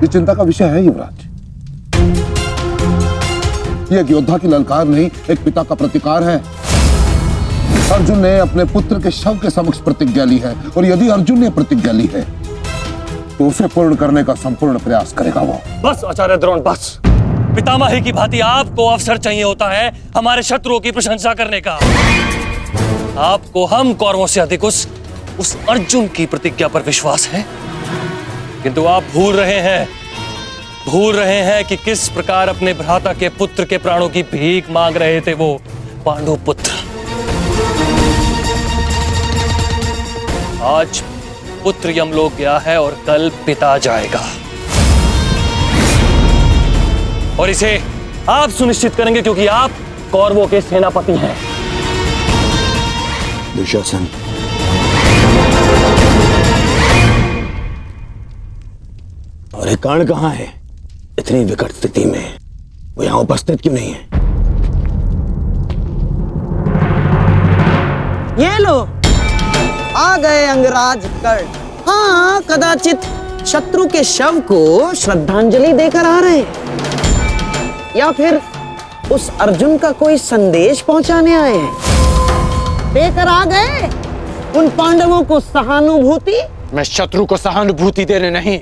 ये चिंता का विषय है युवराज। ये एक योद्धा की ललकार नहीं, एक पिता का प्रतिकार है। अर्जुन ने अपने पुत्र के शव के समक्ष प्रतिज्ञा ली है, और यदि अर्जुन ने प्रतिज्ञा ली है तो उसे पूर्ण करने का संपूर्ण प्रयास करेगा वो। बस आचार्य द्रोण, बस। पितामही की भांति आपको अवसर चाहिए होता है हमारे शत्रुओं की प्रशंसा करने का। आपको हम कौरवों से अधिक उस अर्जुन की प्रतिज्ञा पर विश्वास है, किंतु आप भूल रहे हैं कि किस प्रकार अपने भ्राता के पुत्र के प्राणों की भीख मांग रहे थे वो पांडु पुत्र। आज पुत्र यमलोक गया है और कल पिता जाएगा, और इसे आप सुनिश्चित करेंगे क्योंकि आप कौरवों के सेनापति हैं। दुशासन, और कर्ण कहां है? इतनी विकट स्थिति में वो यहां उपस्थित क्यों नहीं है? ये लो, आ गए अंगराज कर्ण। हाँ, कदाचित शत्रु के शव को श्रद्धांजलि देकर आ रहे हैं, या फिर उस अर्जुन का कोई संदेश पहुंचाने आए हैं। देकर आ गए उन पांडवों को सहानुभूति। मैं शत्रु को सहानुभूति देने नहीं,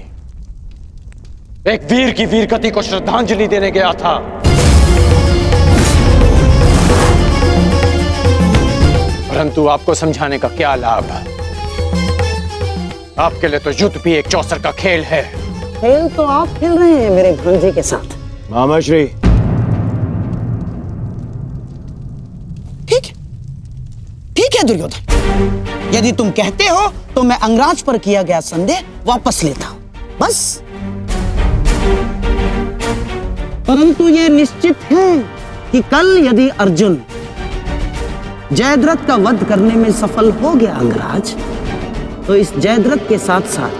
एक वीर की वीरगति को श्रद्धांजलि देने गया था। परंतु आपको समझाने का क्या लाभ? आपके लिए तो युद्ध भी एक चौसर का खेल है। खेल तो आप खेल रहे हैं मेरे भांजे के साथ। मामाश्री, ठीक है दुर्योधन, यदि तुम कहते हो तो मैं अंगराज पर किया गया संदेह वापस लेता हूं, बस। परंतु यह निश्चित है कि कल यदि अर्जुन जयद्रथ का वध करने में सफल हो गया अंगराज, तो इस जयद्रथ के साथ साथ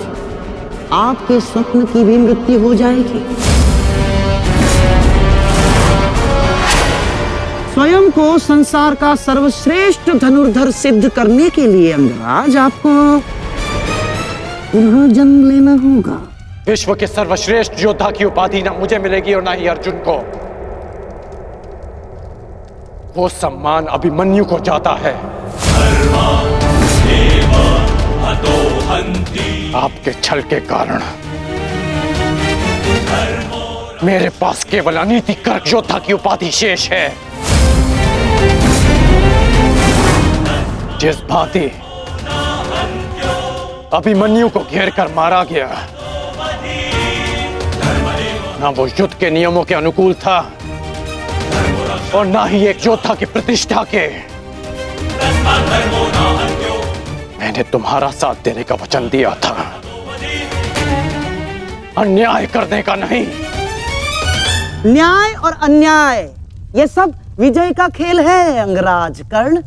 आपके स्वप्न की भी मृत्यु हो जाएगी। स्वयं को संसार का सर्वश्रेष्ठ धनुर्धर सिद्ध करने के लिए अंगराज आपको पुनः जन्म लेना होगा। विश्व के सर्वश्रेष्ठ योद्धा की उपाधि ना मुझे मिलेगी और ना ही अर्जुन को। वो सम्मान अभिमन्यु को जाता है। आपके छल के कारण मेरे पास केवल अनीतिकर योद्धा की उपाधि शेष है। जिस भांति अभिमन्यु को घेर कर मारा गया, ना वो युद्ध के नियमों के अनुकूल था और ना ही एक योद्धा की प्रतिष्ठा के। मैंने तुम्हारा साथ देने का वचन दिया था, अन्याय करने का नहीं। न्याय और अन्याय ये सब विजय का खेल है अंगराज कर्ण।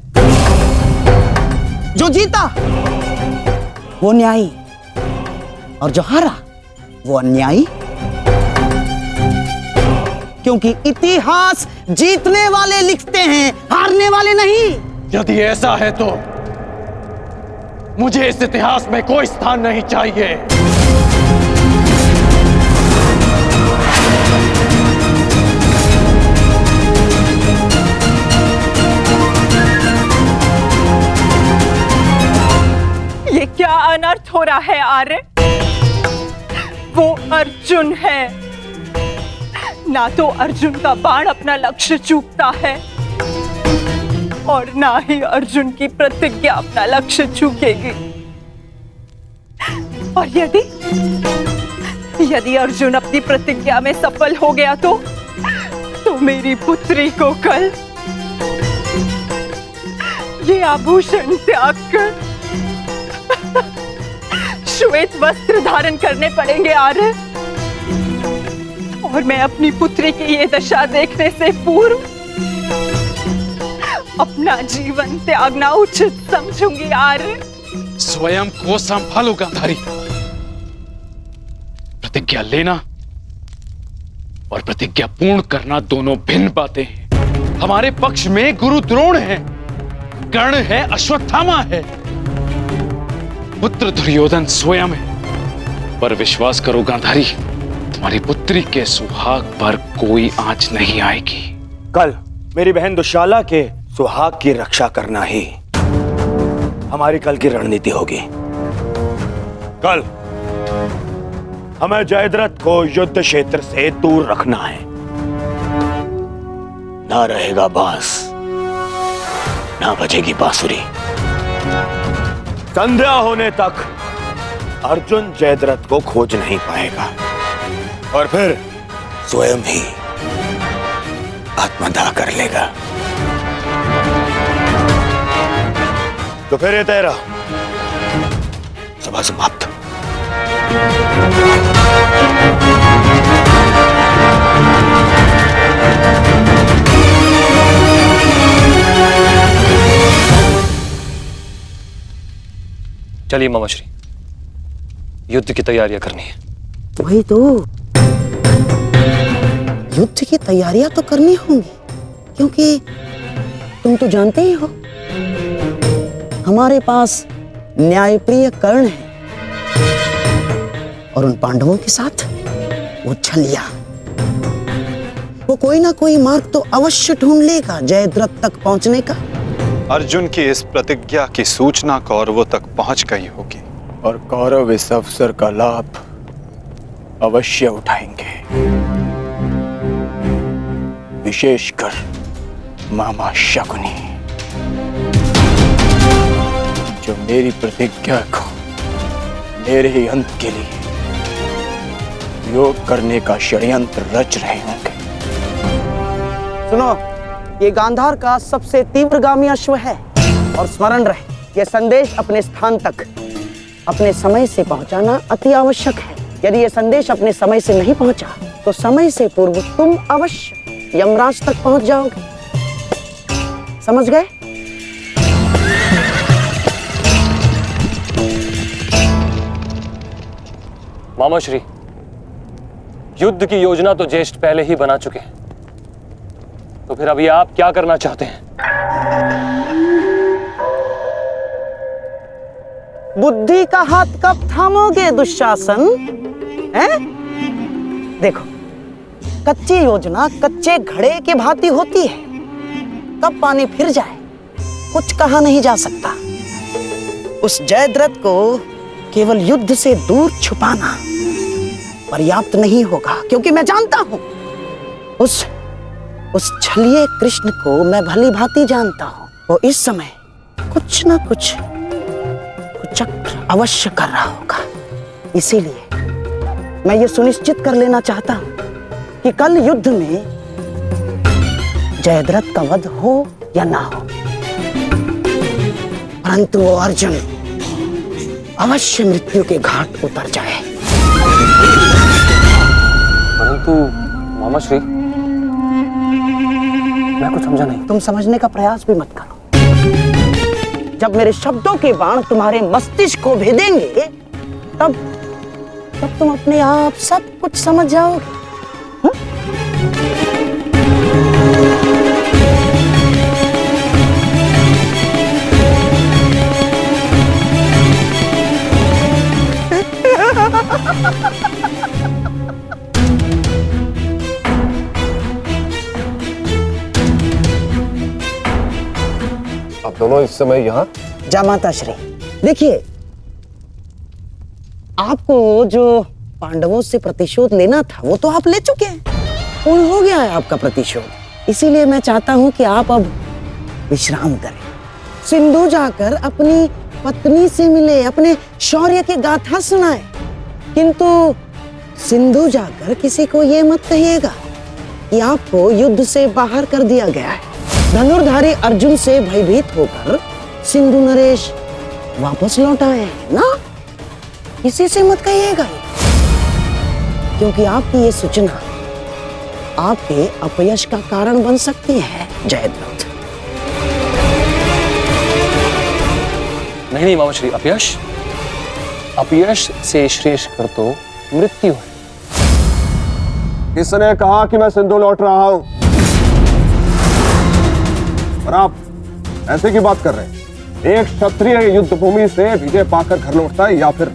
जो जीता वो न्यायी और जो हारा वो अन्यायी, क्योंकि इतिहास जीतने वाले लिखते हैं, हारने वाले नहीं। यदि ऐसा है तो मुझे इस इतिहास में कोई स्थान नहीं चाहिए। ये क्या अनर्थ हो रहा है आर्य? वो अर्जुन है, ना तो अर्जुन का बाण अपना लक्ष्य चूकता है और ना ही अर्जुन की प्रतिज्ञा अपना लक्ष्य चूकेगी। और यदि अर्जुन अपनी प्रतिज्ञा में सफल हो गया तो मेरी पुत्री को कल ये आभूषण त्याग कर श्वेत वस्त्र धारण करने पड़ेंगे आर्य। और मैं अपनी पुत्री की ये दशा देखने से पूर्व अपना जीवन त्यागना उचित समझूंगी आर्य। स्वयं को संभालो गांधारी। प्रतिज्ञा लेना और प्रतिज्ञा पूर्ण करना दोनों भिन्न बातें हैं। हमारे पक्ष में गुरु द्रोण है, कर्ण है, अश्वत्थामा है, पुत्र दुर्योधन स्वयं है। पर विश्वास करो गांधारी, हमारी पुत्री के सुहाग पर कोई आंच नहीं आएगी। कल मेरी बहन दुशाला के सुहाग की रक्षा करना ही हमारी कल की रणनीति होगी। कल हमें जयद्रथ को युद्ध क्षेत्र से दूर रखना है। ना रहेगा बांस, ना बजेगी बांसुरी। संध्या होने तक अर्जुन जयद्रथ को खोज नहीं पाएगा और फिर स्वयं ही आत्मदाह कर लेगा। तो फिर ये तेरा सभा समाप्त। चलिए मामाश्री, युद्ध की तैयारियां करनी है। वही तो, युद्ध की तैयारियां तो करनी होंगी, क्योंकि तुम तो जानते ही हो हमारे पास न्यायप्रिय कर्ण है और उन पांडवों के साथ वो छलिया। वो कोई ना कोई मार्ग तो अवश्य ढूंढ लेगा जयद्रथ तक पहुंचने का। अर्जुन की इस प्रतिज्ञा की सूचना कौरवों तक पहुंच गई होगी और कौरव इस अवसर का लाभ अवश्य उठाएंगे, विशेषकर मामा शकुनी, जो मेरी प्रतिज्ञा को मेरे ही अंत के लिए योग करने का षड्यंत्र रच रहे होंगे। सुनो, ये गांधार का सबसे तीव्रगामी अश्व है और स्मरण रहे, ये संदेश अपने स्थान तक अपने समय से पहुंचाना अति आवश्यक है। यदि ये संदेश अपने समय से नहीं पहुंचा तो समय से पूर्व तुम अवश्य यमराज तक पहुंच जाओगे। समझ गए? मामाश्री, युद्ध की योजना तो ज्येष्ठ पहले ही बना चुके हैं, तो फिर अभी आप क्या करना चाहते हैं? बुद्धि का हाथ कब थामोगे दुशासन? हैं? देखो, कच्ची योजना कच्चे घड़े के भांति होती है। कब पानी फिर जाए कुछ कहा नहीं जा सकता। उस जयद्रथ को केवल युद्ध से दूर छुपाना पर्याप्त नहीं होगा, क्योंकि मैं जानता हूं उस छलिए कृष्ण को मैं भली भांति जानता हूं। वो इस समय कुछ ना कुछ चक्र अवश्य कर रहा होगा। इसीलिए मैं ये सुनिश्चित कर लेना चाहता हूं कि कल युद्ध में जयद्रथ का वध हो या ना हो, परंतु वो अर्जुन अवश्य मृत्यु के घाट उतर जाए। परंतु मामाश्री, मैं कुछ समझा नहीं। तुम समझने का प्रयास भी मत करो। जब मेरे शब्दों के बाण तुम्हारे मस्तिष्क को भेदेंगे तब तुम अपने आप सब कुछ समझ जाओगे। आप दोनों इस समय यहाँ? जामाता श्री, देखिए, आपको जो पांडवों से प्रतिशोध लेना था वो तो आप ले चुके हैं, पूर्ण हो गया है आपका प्रतिशोध। इसीलिए मैं चाहता हूं कि आप अब विश्राम करें, सिंधु जाकर अपनी पत्नी से मिले, अपने शौर्य की गाथा सुनाए। किंतु सिंधु जाकर किसी को ये मत कहिएगा कि आपको युद्ध से बाहर कर दिया गया है। धनुर्धारी अर्जुन से भयभीत होकर सिंधु नरेश वापस लौट आए हैं ना, किसी से मत कहिएगा, क्योंकि आपकी ये सूचना आपके अपयश का कारण बन सकती है जयद्रथ। नहीं मामाश्री, अपयश से श्रेष्ठ कर तो मृत्यु है। किसने कहा कि मैं सिंधु लौट रहा हूं? और आप ऐसे की बात कर रहे हैं? एक क्षत्रिय युद्ध भूमि से विजय पाकर घर लौटता है या फिर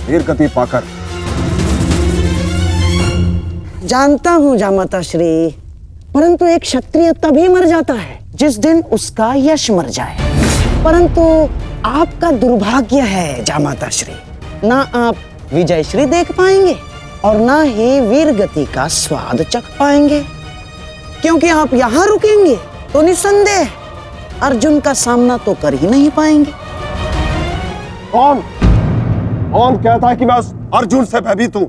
वीर गति पाकर? जानता हूँ जामाता श्री, परंतु एक क्षत्रिय तभी मर जाता है जिस दिन उसका यश मर जाए। परंतु आपका दुर्भाग्य है जामाता श्री, ना आप विजय श्री देख पाएंगे और ना ही वीर गति का स्वाद चख पाएंगे, क्योंकि आप यहाँ रुकेंगे तो निसंदेह अर्जुन का सामना तो कर ही नहीं पाएंगे। कौन कहता है कि मैं उस अर्जुन से भयभीत हूं?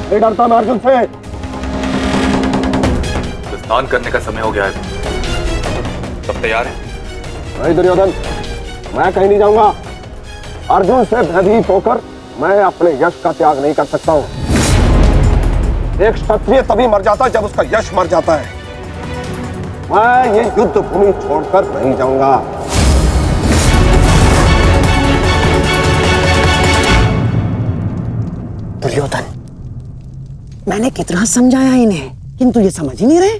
नहीं डरता मैं अर्जुन से। स्नान करने का समय हो गया है, सब तैयार हैं? नहीं दुर्योधन, मैं कहीं नहीं जाऊंगा। अर्जुन से भयभीत होकर मैं अपने यश का त्याग नहीं कर सकता हूं। एक क्षत्रिय तभी मर जाता है जब उसका यश मर जाता है। मैं ये युद्ध भूमि छोड़कर नहीं जाऊंगा। दुर्योधन, मैंने कितना समझाया इन्हें, किंतु ये समझ ही नहीं रहे।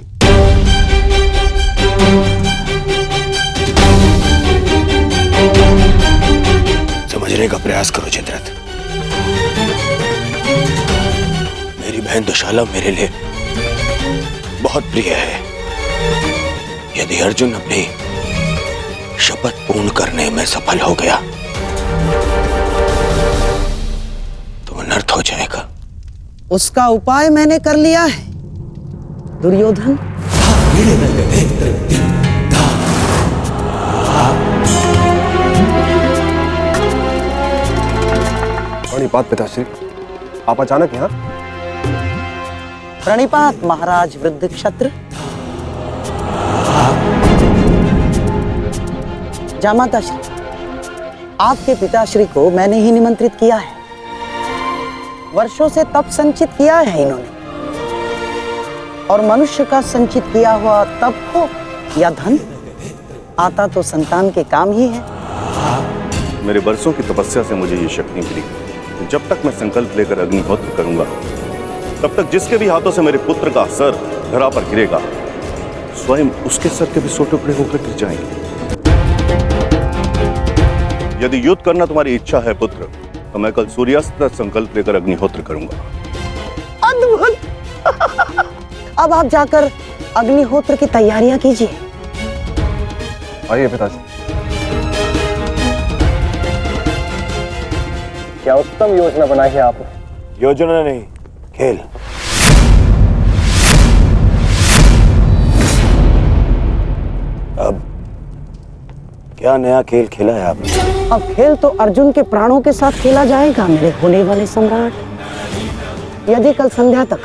समझने का प्रयास करो जयद्रथ। मेरी बहन दुशाला मेरे लिए बहुत प्रिय है। यदि अर्जुन अपनी शपथ पूर्ण करने में सफल हो गया तो अनर्थ हो जाएगा। उसका उपाय मैंने कर लिया है दुर्योधन। प्रणिपात पिताश्री, आप अचानक यहाँ? प्रणिपात महाराज वृद्ध क्षत्र। जामाता श्री, आपके पिताश्री को मैंने ही निमंत्रित किया है। वर्षों से तप संचित किया है इन्होंने, और मनुष्य का संचित किया हुआ तप हो या धन, आता तो संतान के काम ही है। मेरे वर्षों की तपस्या से मुझे ये शक्ति मिली। जब तक मैं संकल्प लेकर अग्निहोत्र करूंगा, तब तक जिसके भी हाथों से मेरे पुत्र का सर धरा पर गिरेगा, स्वयं उसके सर के भी 100 टुकड़े होकर गिर जाएंगे। यदि युद्ध करना तुम्हारी इच्छा है पुत्र, तो मैं कल सूर्यास्त तक संकल्प लेकर अग्निहोत्र करूंगा। अद्भुत! अब आप जाकर अग्निहोत्र की तैयारियां कीजिए। आइए पिताजी। क्या उत्तम योजना बनाई है आपने। योजना नहीं, खेल। अब क्या नया खेल खेला है आपने? अब खेल तो अर्जुन के प्राणों के साथ खेला जाएगा मेरे होने वाले सम्राट। यदि कल संध्या तक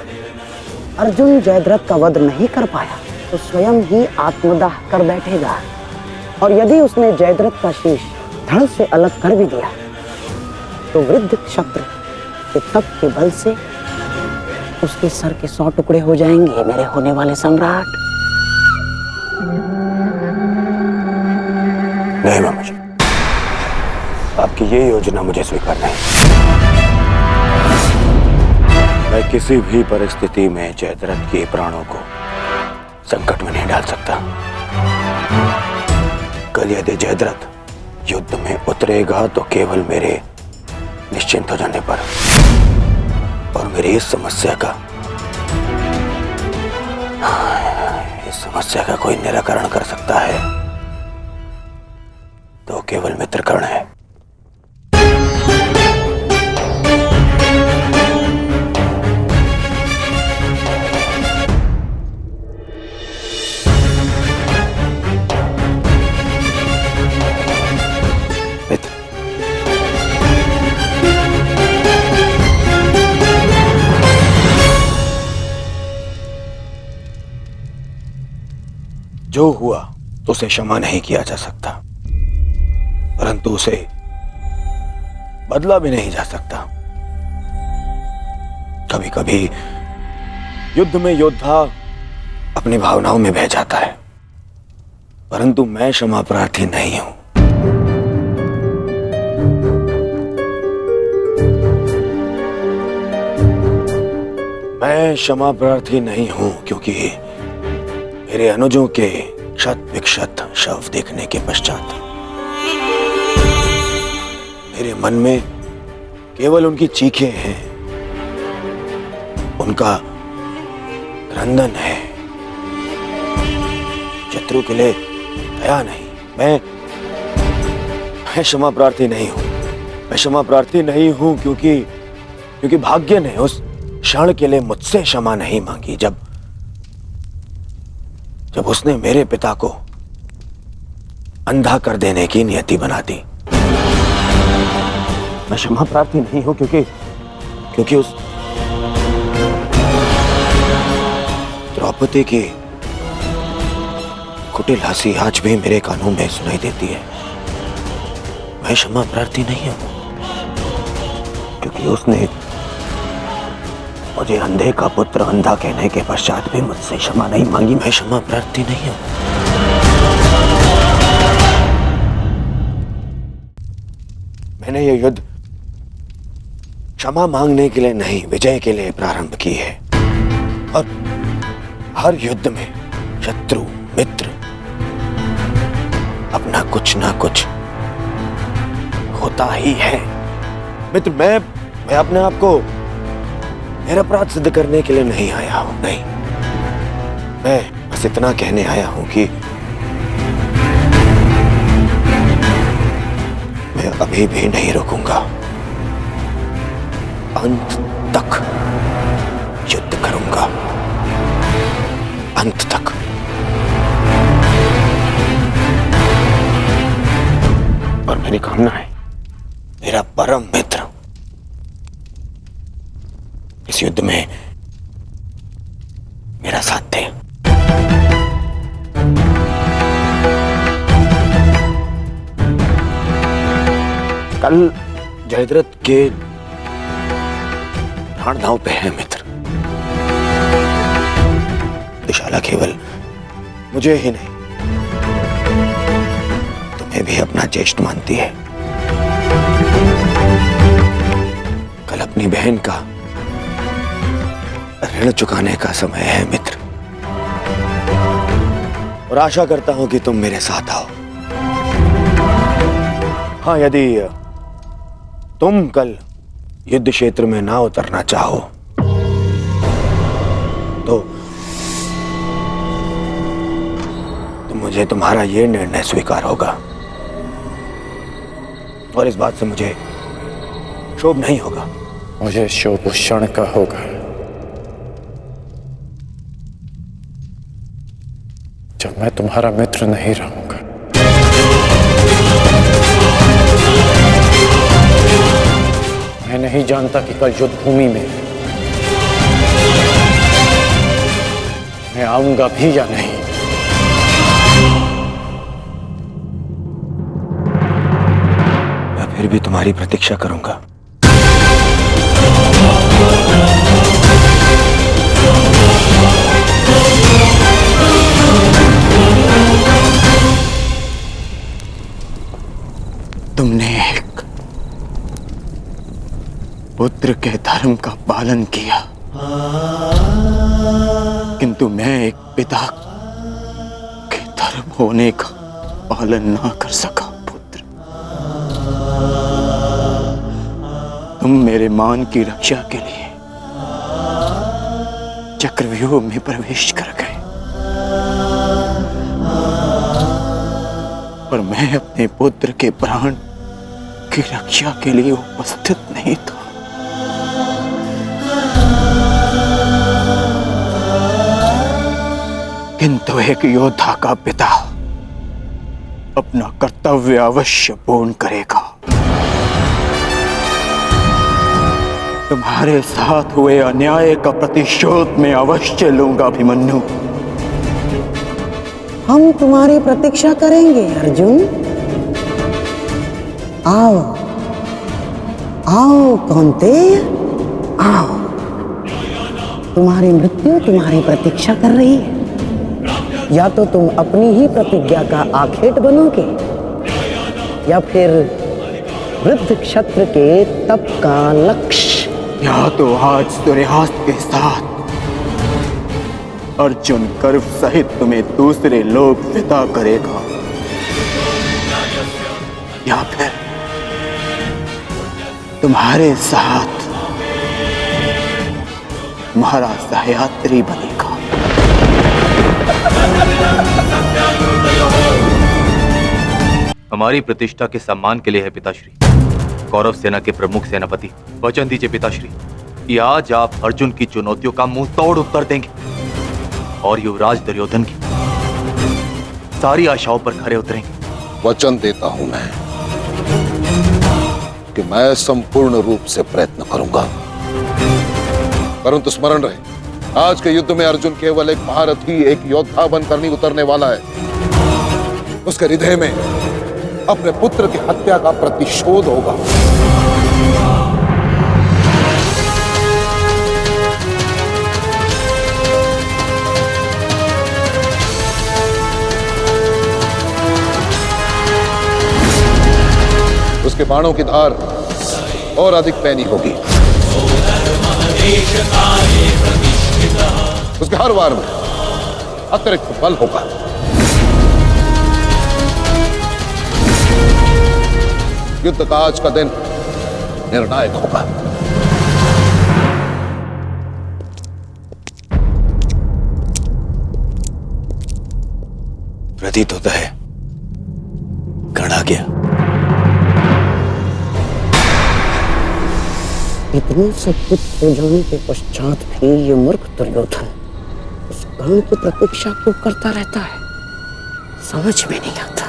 अर्जुन जयद्रथ का वध नहीं कर पाया तो स्वयं ही आत्मदाह कर बैठेगा, और यदि उसने जयद्रथ का शीश धड़ से अलग कर भी दिया तो वृद्ध क्षत्र के तप के बल से उसके सर के 100 टुकड़े हो जाएंगे मेरे होने वाले सम्राट। नहीं मामाजी, आपकी ये योजना मुझे स्वीकार नहीं। मैं किसी भी परिस्थिति में जयद्रथ के प्राणों को संकट में नहीं डाल सकता। कल यदि जयद्रथ युद्ध में उतरेगा तो केवल मेरे निश्चिंत हो जाने पर, और मेरी इस समस्या का कोई निराकरण कर सकता है तो केवल मित्रकर्ण है। मित्र, जो हुआ उसे क्षमा नहीं किया जा सकता, परंतु उसे बदला भी नहीं जा सकता। कभी कभी युद्ध में योद्धा अपनी भावनाओं में बह जाता है, परंतु मैं क्षमा प्रार्थी नहीं हूं। मैं क्षमा प्रार्थी नहीं हूं क्योंकि मेरे अनुजों के क्षत विक्षत शव देखने के पश्चात मेरे मन में केवल उनकी चीखें हैं, उनका क्रंदन है। शत्रु के लिए दया नहीं। मैं क्षमा प्रार्थी नहीं हूं। मैं क्षमा प्रार्थी नहीं हूं क्योंकि भाग्य ने उस क्षण के लिए मुझसे क्षमा नहीं मांगी जब उसने मेरे पिता को अंधा कर देने की नियति बना दी। मैं क्षमा प्रार्थी नहीं हूं क्योंकि उस द्रौपदी की कुटिल हंसी आज भी मेरे कानों में सुनाई देती है। मैं क्षमा प्रार्थी नहीं हूं क्योंकि उसने मुझे अंधे का पुत्र अंधा कहने के पश्चात भी मुझसे क्षमा नहीं मांगी। मैं क्षमा प्रार्थी नहीं हूं। मैंने ये युद्ध क्षमा मांगने के लिए नहीं, विजय के लिए प्रारंभ की है। और हर युद्ध में शत्रु मित्र अपना कुछ ना कुछ होता ही है। मित्र, मैं अपने आप को निरपराध सिद्ध करने के लिए नहीं आया हूं। नहीं, मैं बस इतना कहने आया हूं कि मैं अभी भी नहीं रुकूंगा। अंत तक युद्ध करूंगा, अंत तक। और मेरी कामना है मेरा परम मित्र इस युद्ध में मेरा साथ दे। कल जयद्रथ के प्राण दांव पे है मित्र। दुशाला केवल मुझे ही नहीं, तुम्हें भी अपना ज्येष्ठ मानती है। कल अपनी बहन का ऋण चुकाने का समय है मित्र, और आशा करता हूं कि तुम मेरे साथ आओ। हाँ, यदि तुम कल युद्ध क्षेत्र में ना उतरना चाहो तो मुझे तुम्हारा यह निर्णय स्वीकार होगा, और इस बात से मुझे क्षोभ नहीं होगा। मुझे क्षोभ उस क्षण का होगा जब मैं तुम्हारा मित्र नहीं रहूंगा। मैं नहीं जानता कि कल युद्ध भूमि में मैं आऊंगा भी या नहीं। मैं फिर भी तुम्हारी प्रतीक्षा करूंगा। तुमने एक पुत्र के धर्म का पालन किया, किंतु मैं एक पिता के धर्म होने का पालन ना कर सका। पुत्र, तुम मेरे मान की रक्षा के लिए चक्रव्यूह में प्रवेश कर गए, पर मैं अपने पुत्र के प्राण की रक्षा के लिए उपस्थित नहीं था। किंतु एक योद्धा का पिता अपना कर्तव्य अवश्य पूर्ण करेगा। तुम्हारे साथ हुए अन्याय का प्रतिशोध मैं अवश्य लूंगा अभिमन्यु। हम तुम्हारी प्रतीक्षा करेंगे अर्जुन। आओ आओ कौन्तेय, आओ। तुम्हारी मृत्यु तुम्हारी प्रतीक्षा कर रही है। या तो तुम अपनी ही प्रतिज्ञा का आखेट बनोगे, या फिर वृद्ध क्षत्र के तप का लक्ष्य। या तो आज सूर्यास्त के साथ अर्जुन गर्व सहित तुम्हें दूसरे लोक विदा करेगा, या फिर तुम्हारे साथ महाराज सह्याद्री बनेगा। हमारी प्रतिष्ठा के सम्मान के लिए है पिताश्री। कौरव सेना के प्रमुख सेनापति, वचन दीजिए पिताश्री कि आज आप अर्जुन की चुनौतियों का मुंह तोड़ उत्तर देंगे और युवराज दुर्योधन की सारी आशाओं पर खरे उतरेंगे। वचन देता हूं मैं कि मैं संपूर्ण रूप से प्रयत्न करूंगा, परंतु स्मरण रहे, आज के युद्ध में अर्जुन केवल एक महारथी, एक योद्धा बनकर नहीं उतरने वाला है। उसके हृदय में अपने पुत्र की हत्या का प्रतिशोध होगा। उसके बाणों की धार और अधिक पैनी होगी। उसके हर वार में अतिरिक्त बल होगा। युद्ध का आज का दिन निर्णायक होगा। प्रतीत होता है गढ़ आ गया। इतने सब कुछ हो जाने के पश्चात भी ये मूर्ख दुर्योधन उस गण की प्रतीक्षा क्यों करता रहता है, समझ में नहीं आता।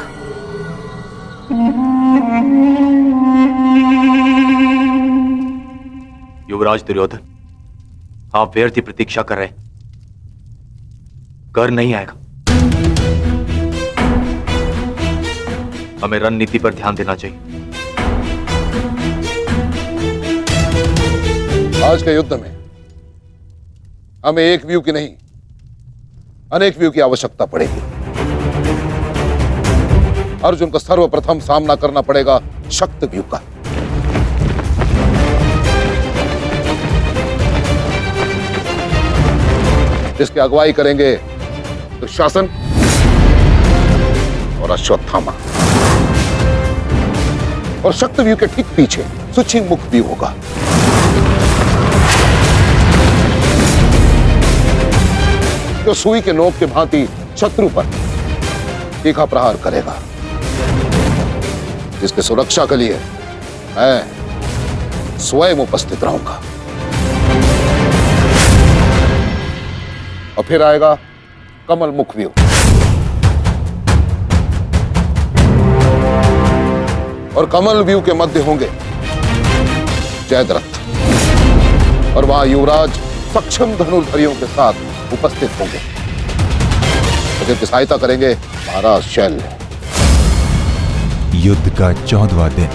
युवराज दुर्योधन, आप व्यर्थ ही प्रतीक्षा कर रहे हैं। कर नहीं आएगा। हमें रणनीति पर ध्यान देना चाहिए। आज के युद्ध में हमें एक व्यू की नहीं, अनेक व्यू की आवश्यकता पड़ेगी। अर्जुन को सर्वप्रथम सामना करना पड़ेगा शक्त व्यू का। जिसकी अगुवाई करेंगे दुशासन और अश्वत्थामा, और शक्त व्यू के ठीक पीछे सुचिमुख व्यू होगा। जो सुई के नोक के भांति शत्रु पर तीखा प्रहार करेगा। जिसकी सुरक्षा के लिए मैं स्वयं उपस्थित रहूंगा। और फिर आएगा कमल मुख व्यू, और कमल व्यू के मध्य होंगे जयद्रथ, और वहां युवराज सक्षम धनुर्धरियों के साथ उपस्थित होंगे, जिनकी सहायता करेंगे महाराज शैल्य। युद्ध का 14वां दिन।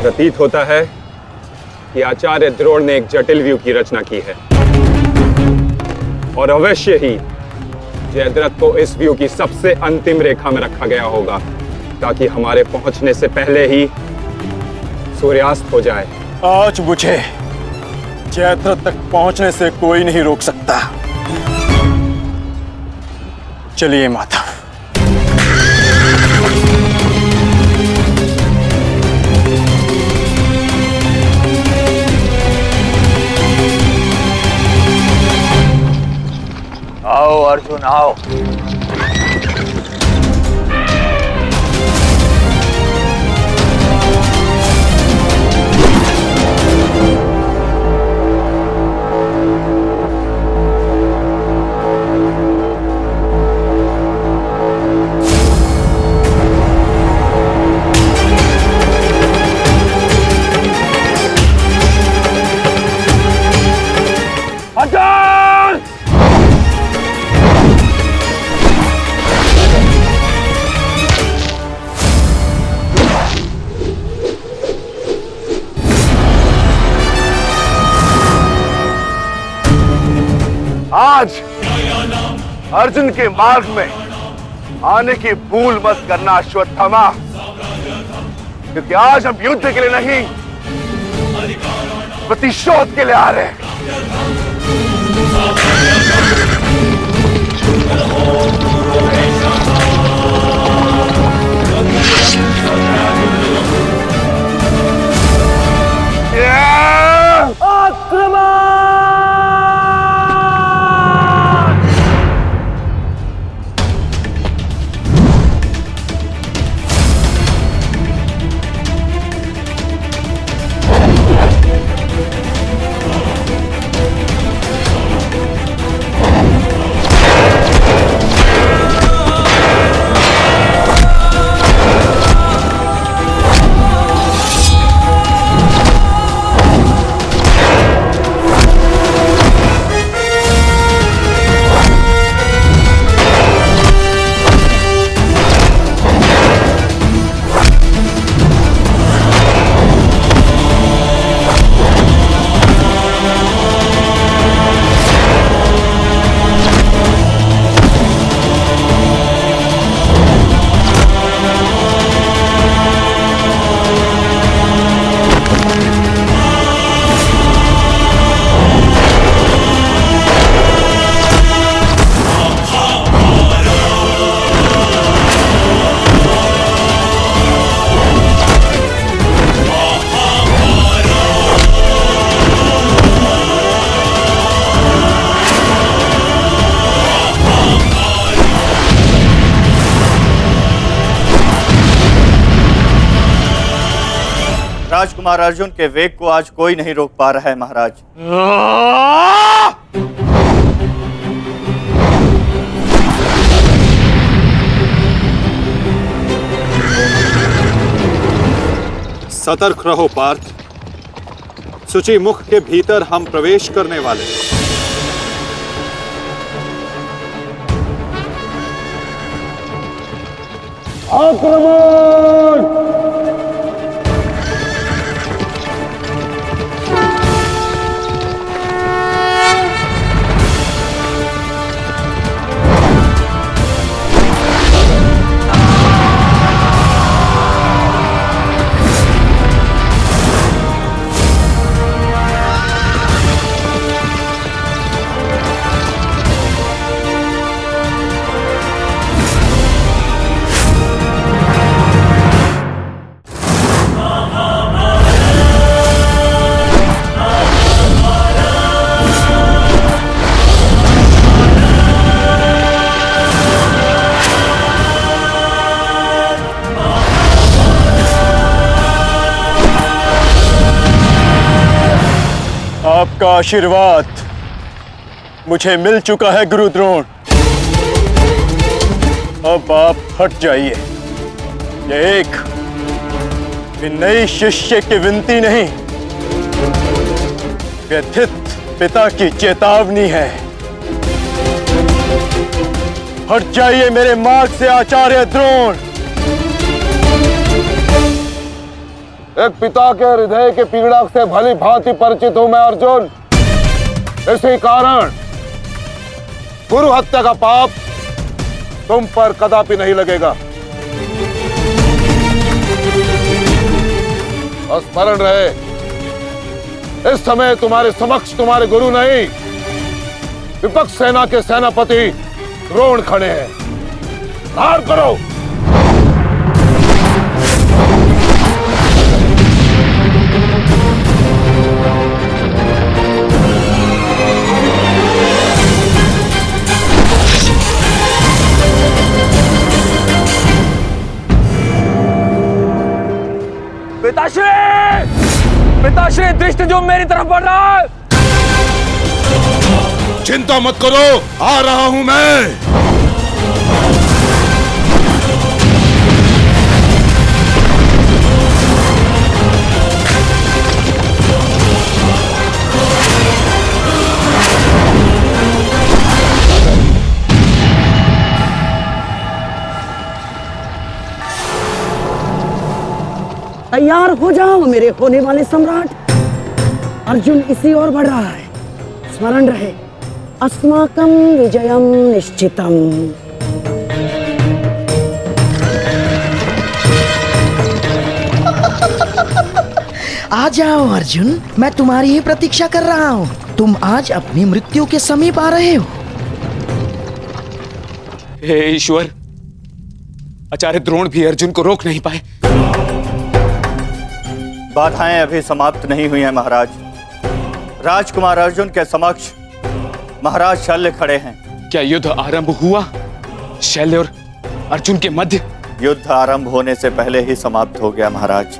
प्रतीत होता है कि आचार्य द्रोण ने एक जटिल व्यू की रचना की है, और अवश्य ही जयद्रथ को इस व्यू की सबसे अंतिम रेखा में रखा गया होगा, ताकि हमारे पहुंचने से पहले ही सूर्यास्त हो जाए। आज मुझे जयद्रथ तक पहुंचने से कोई नहीं रोक सकता। चलिए माता। आओ अर्जुन आओ। अर्जुन के मार्ग में आने की भूल मत करना अश्वत्थामा, क्योंकि आज हम युद्ध के लिए नहीं, प्रतिशोध के लिए आ रहे हैं। राजकुमार अर्जुन के वेग को आज कोई नहीं रोक पा रहा है महाराज। सतर्क रहो पार्थ, सूची मुख के भीतर हम प्रवेश करने वाले हैं। आक्रमण! आपका आशीर्वाद मुझे मिल चुका है गुरु द्रोण। अब आप हट जाइए। ये एक नई शिष्य की विनती नहीं, व्यथित पिता की चेतावनी है। हट जाइए मेरे मार्ग से आचार्य द्रोण। एक पिता के हृदय के पीड़ा से भली भांति परिचित हूं मैं अर्जुन। इसी कारण गुरु हत्या का पाप तुम पर कदापि नहीं लगेगा। स्मरण रहे, इस समय तुम्हारे समक्ष तुम्हारे गुरु नहीं, विपक्ष सेना के सेनापति द्रोण खड़े हैं। धार करो। पिताश्री दृष्टि जो मेरी तरफ बढ़ रहा है। चिंता मत करो, आ रहा हूं मैं। तैयार हो जाओ मेरे होने वाले सम्राट। अर्जुन इसी ओर बढ़ रहा है। स्मरण रहे, अस्माकं विजयं निश्चितम्। आ जाओ अर्जुन, मैं तुम्हारी ही प्रतीक्षा कर रहा हूँ। तुम आज अपनी मृत्यु के समीप आ रहे हो। हे ईश्वर, आचार्य द्रोण भी अर्जुन को रोक नहीं पाए। बाधाएं अभी समाप्त नहीं हुई हैं महाराज। राजकुमार अर्जुन के समक्ष महाराज शल्य खड़े हैं। क्या युद्ध आरंभ हुआ? शल्य और अर्जुन के मध्य? युद्ध आरंभ होने से पहले ही समाप्त हो गया महाराज।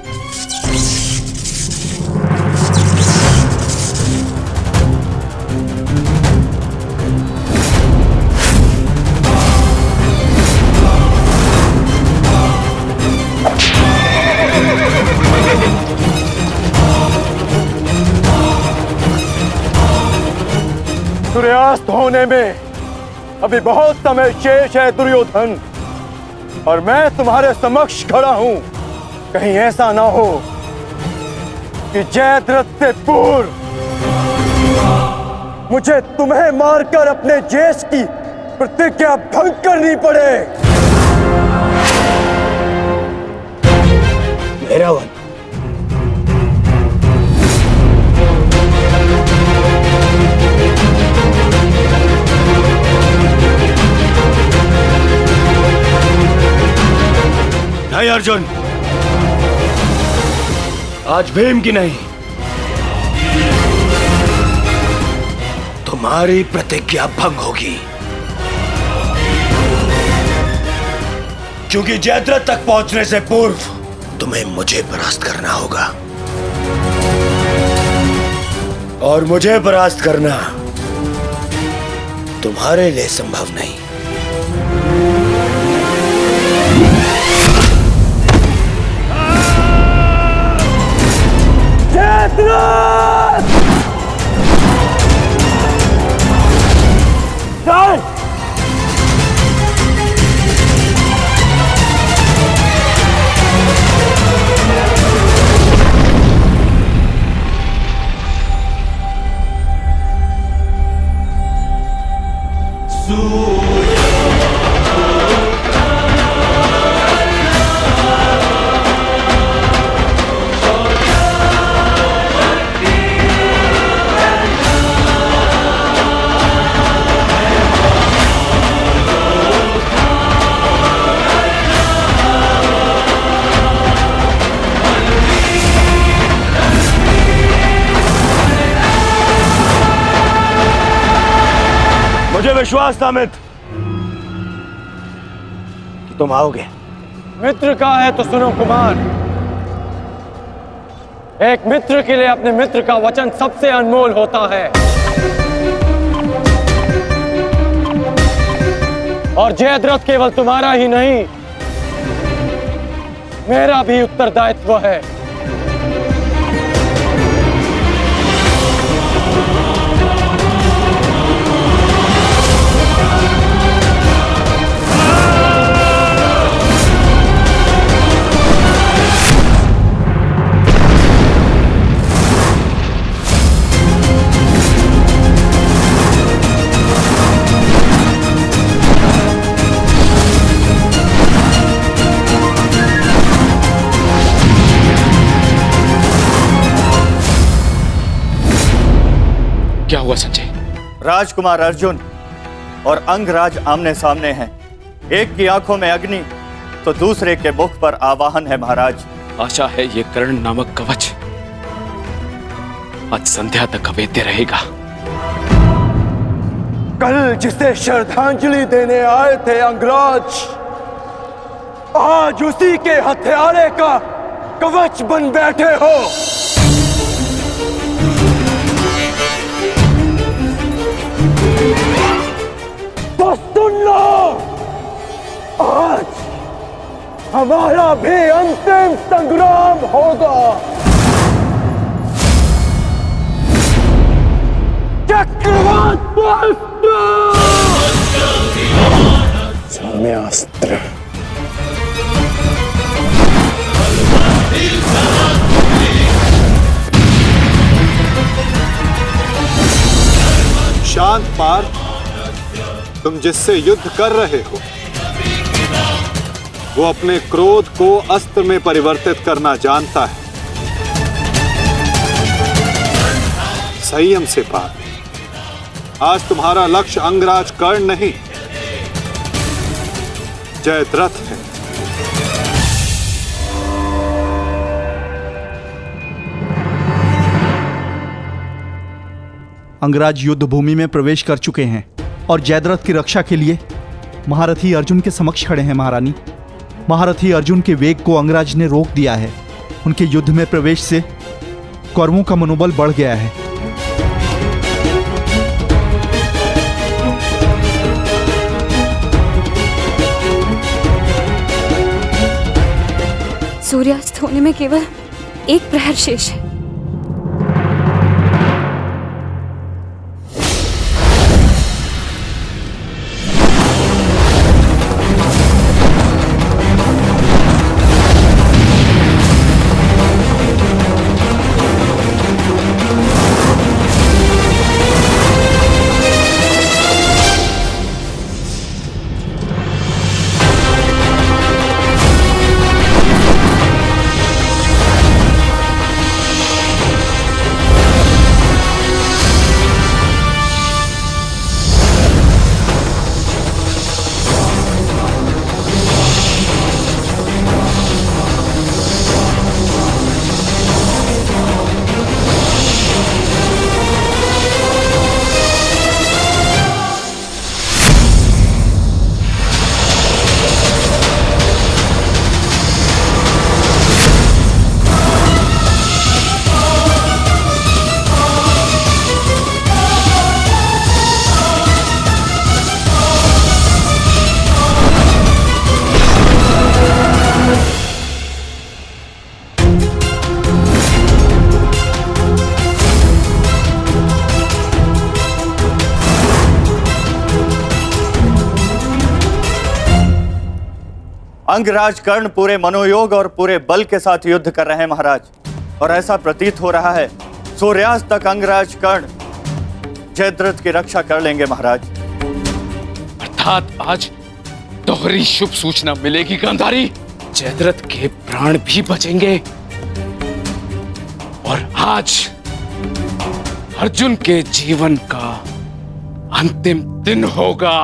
सूर्यास्त होने में अभी बहुत समय शेष है दुर्योधन, और मैं तुम्हारे समक्ष खड़ा हूं। कहीं ऐसा ना हो कि जयद्रथ से पूर्व मुझे तुम्हें मारकर अपने जेश की प्रतिज्ञा भंग करनी पड़े। मेरा वन नहीं अर्जुन, आज भीम की नहीं, तुम्हारी प्रतिज्ञा भंग होगी, क्योंकि जयद्रथ तक पहुंचने से पूर्व तुम्हें मुझे परास्त करना होगा, और मुझे परास्त करना तुम्हारे लिए संभव नहीं। मुझे विश्वास था मित्र कि तुम आओगे। मित्र का है तो सुनो कुमार, एक मित्र के लिए अपने मित्र का वचन सबसे अनमोल होता है, और जयद्रथ केवल तुम्हारा ही नहीं, मेरा भी उत्तरदायित्व है। क्या हुआ संजय? राजकुमार अर्जुन और अंगराज आमने सामने हैं। एक की आंखों में अग्नि तो दूसरे के मुख पर आवाहन है महाराज। आशा है ये कर्ण नामक कवच आज संध्या तक अवेद्य रहेगा। कल जिसे श्रद्धांजलि देने आए थे अंगराज, आज उसी के हथियारे का कवच बन बैठे हो। तो सुन लो, आज हमारा भी अंतिम संग्राम होगा। चक्रवात सौम्यास्त्र। शांत पार्थ, तुम जिससे युद्ध कर रहे हो वो अपने क्रोध को अस्त्र में परिवर्तित करना जानता है। संयम से पार्थ, आज तुम्हारा लक्ष्य अंगराज कर्ण नहीं, जयद्रथ है। अंगराज युद्ध भूमि में प्रवेश कर चुके हैं और जयद्रथ की रक्षा के लिए महारथी अर्जुन के समक्ष खड़े हैं। महारानी, महारथी अर्जुन के वेग को अंगराज ने रोक दिया है। उनके युद्ध में प्रवेश से कौरवों का मनोबल बढ़ गया है। सूर्यास्त होने में केवल एक प्रहर शेष है। अंगराज कर्ण पूरे मनोयोग और पूरे बल के साथ युद्ध कर रहे हैं महाराज, और ऐसा प्रतीत हो रहा है सूर्यास्त तक अंगराज कर्ण जयद्रथ की रक्षा कर लेंगे महाराज। अर्थात आज दोहरी शुभ सूचना मिलेगी गांधारी, जयद्रथ के प्राण भी बचेंगे और आज अर्जुन के जीवन का अंतिम दिन होगा।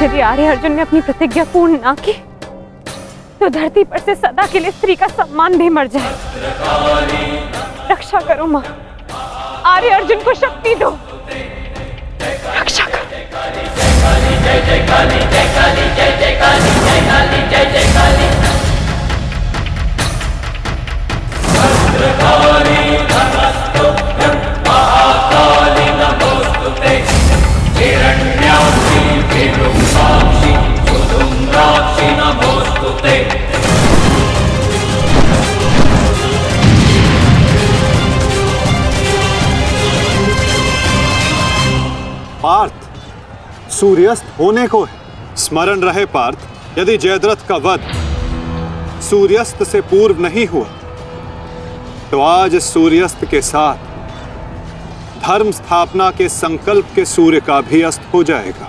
यदि आर्य अर्जुन ने अपनी प्रतिज्ञा पूर्ण ना की तो धरती पर से सदा के लिए स्त्री का सम्मान भी मर जाए। रक्षा करो मां, आर्य अर्जुन को शक्ति दो, रक्षा करो। जय जय काली, जय काली, जय जय काली, जय काली, जय जय काली। भद्रकाली नमस्तुभ्यं महाकाली नमोस्तुते, हिरण्याक्षी विरूपाक्षी सुधुम्राक्षी नमोस्तुते। पार्थ, सूर्यास्त होने को है। स्मरण रहे पार्थ, यदि जयद्रथ का वध सूर्यास्त से पूर्व नहीं हुआ तो आज सूर्यास्त के साथ धर्म स्थापना के संकल्प के सूर्य का भी अस्त हो जाएगा।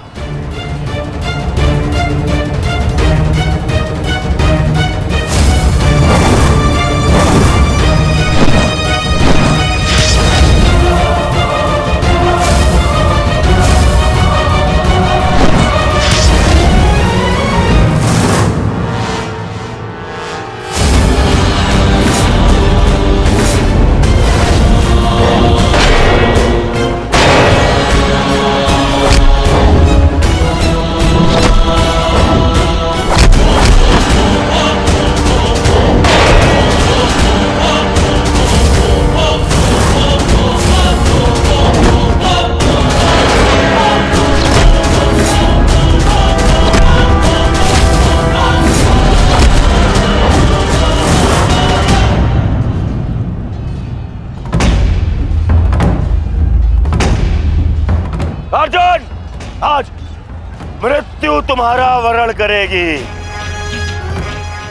अर्जुन, आज मृत्यु तुम्हारा वरण करेगी,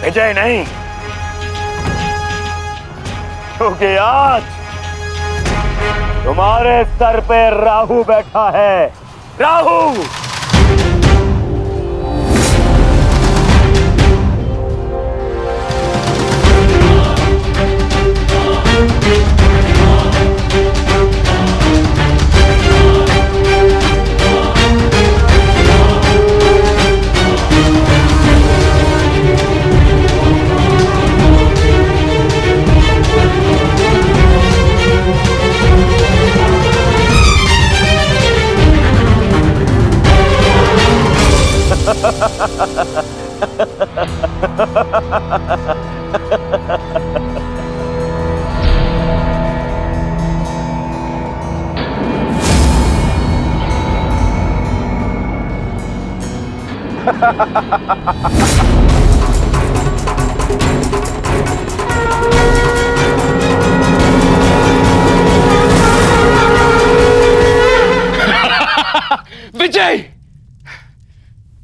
विजय नहीं। क्योंकि आज तुम्हारे सर पे राहु बैठा है। राहु! विजय!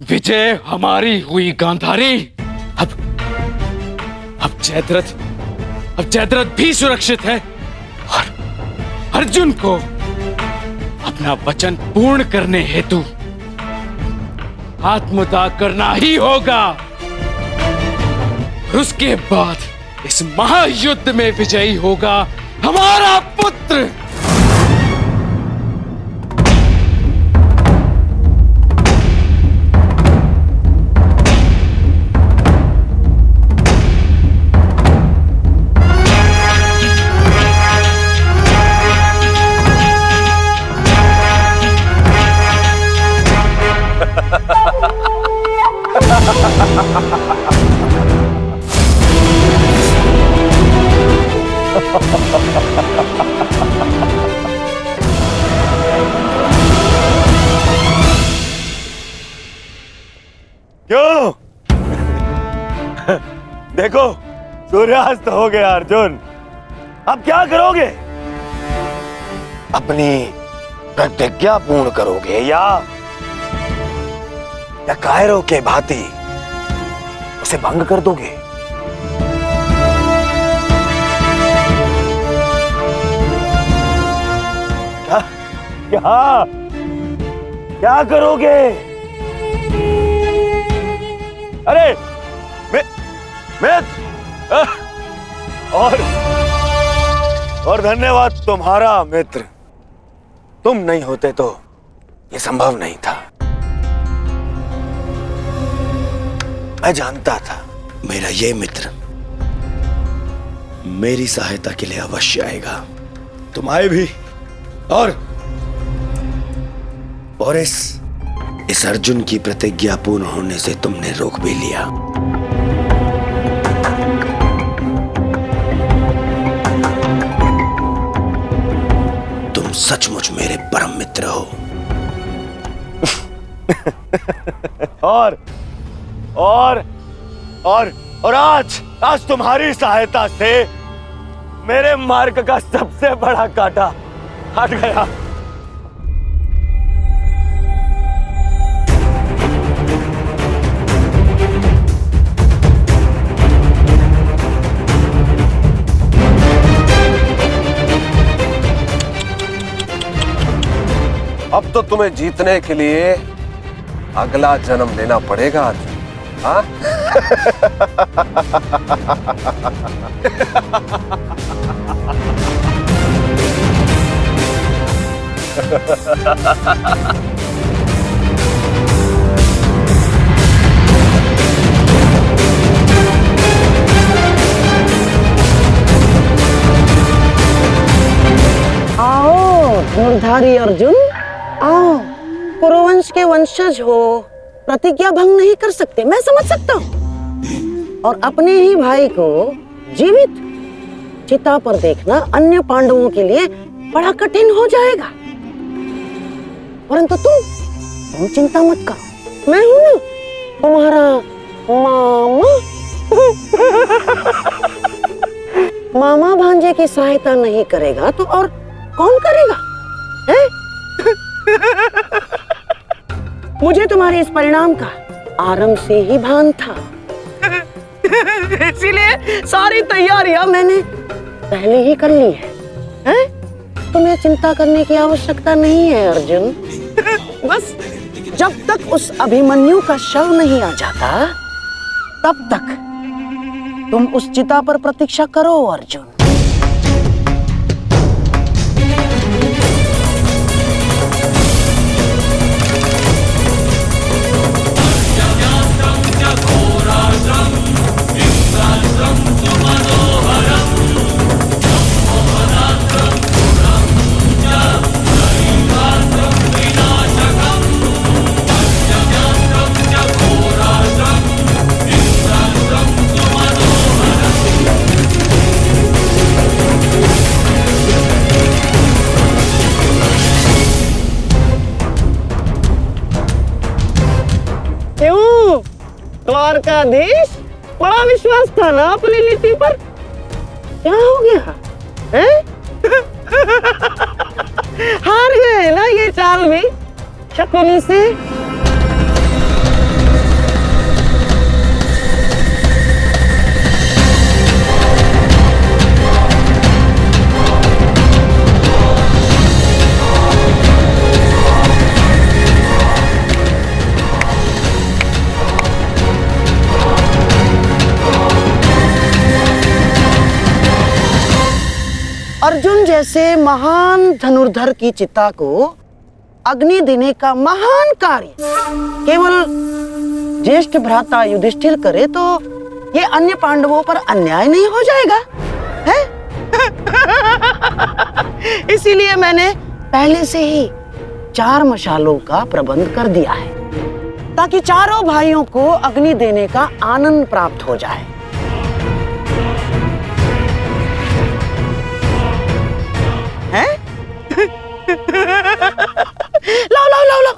विजय हमारी हुई गांधारी। अब जयद्रथ भी सुरक्षित है और अर्जुन को अपना वचन पूर्ण करने हेतु आत्मदाह करना ही होगा। और उसके बाद इस महायुद्ध में विजयी होगा हमारा पुत्र। क्यों? देखो, सूर्यास्त हो गया अर्जुन। अब क्या करोगे? अपनी प्रतिज्ञा पूर्ण करोगे या कायरों के भांति उसे भंग कर दोगे? क्या क्या करोगे? अरे और धन्यवाद तुम्हारा मित्र। तुम नहीं होते तो यह संभव नहीं था। मैं जानता था मेरा ये मित्र मेरी सहायता के लिए अवश्य आएगा। तुम आए भी और इस अर्जुन की प्रतिज्ञा पूर्ण होने से तुमने रोक भी लिया। तुम सचमुच मेरे परम मित्र हो। और आज तुम्हारी सहायता से मेरे मार्ग का सबसे बड़ा कांटा हट गया। अब तो तुम्हें जीतने के लिए अगला जन्म लेना पड़ेगा अर्जुन। हाँ? आओ धनुर्धारी अर्जुन, आओ। कुरुवंश के वंशज हो, प्रतिज्ञा भंग नहीं कर सकते, मैं समझ सकता हूँ। और अपने ही भाई को जीवित चिता पर देखना अन्य पांडवों के लिए बड़ा कठिन हो जाएगा। परंतु तुम चिंता मत करो, मैं हूं ना तुम्हारा मामा। मामा भांजे की सहायता नहीं करेगा तो और कौन करेगा? है? मुझे तुम्हारे इस परिणाम का आरंभ से ही भान था। इसीलिए सारी तैयारियां मैंने पहले ही कर ली है, हैं? तुम्हें चिंता करने की आवश्यकता नहीं है अर्जुन। बस जब तक उस अभिमन्यु का शव नहीं आ जाता तब तक तुम उस चिता पर प्रतीक्षा करो अर्जुन। द्वारकाधीश, बड़ा विश्वास था ना अपनी नीति पर, क्या हो गया है? हार गए ना ये चाल भी शकुनी से। अर्जुन जैसे महान धनुर्धर की चिता को अग्नि देने का महान कार्य केवल ज्येष्ठ भ्राता युधिष्ठिर करे तो ये अन्य पांडवों पर अन्याय नहीं हो जाएगा, है? इसीलिए मैंने पहले से ही 4 मशालों का प्रबंध कर दिया है ताकि चारों भाइयों को अग्नि देने का आनंद प्राप्त हो जाए। हैं? लाओ लाओ लाओ लाओ।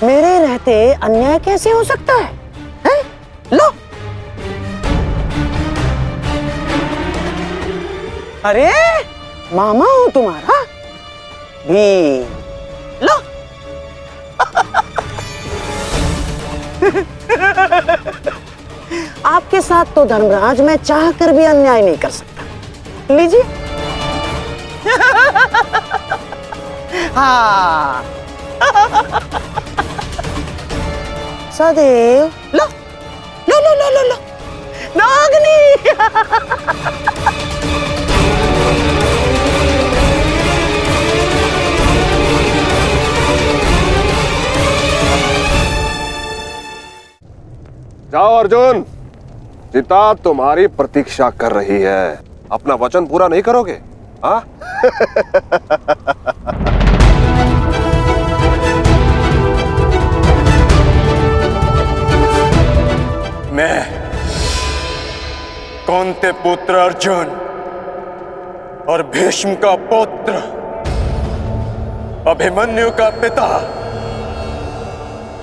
मेरे रहते अन्याय कैसे हो सकता है? हैं? लो। अरे मामा हूं तुम्हारा भी, लो। आपके साथ तो धर्मराज मैं चाह कर भी अन्याय नहीं कर सकता। लीजिए। हाँ। सदैव लो लो लो लो लो लो नागनी। जाओ अर्जुन, चिता तुम्हारी प्रतीक्षा कर रही है। अपना वचन पूरा नहीं करोगे? हाँ? मैं कौंते पुत्र अर्जुन और भीष्म का पुत्र अभिमन्यु का पिता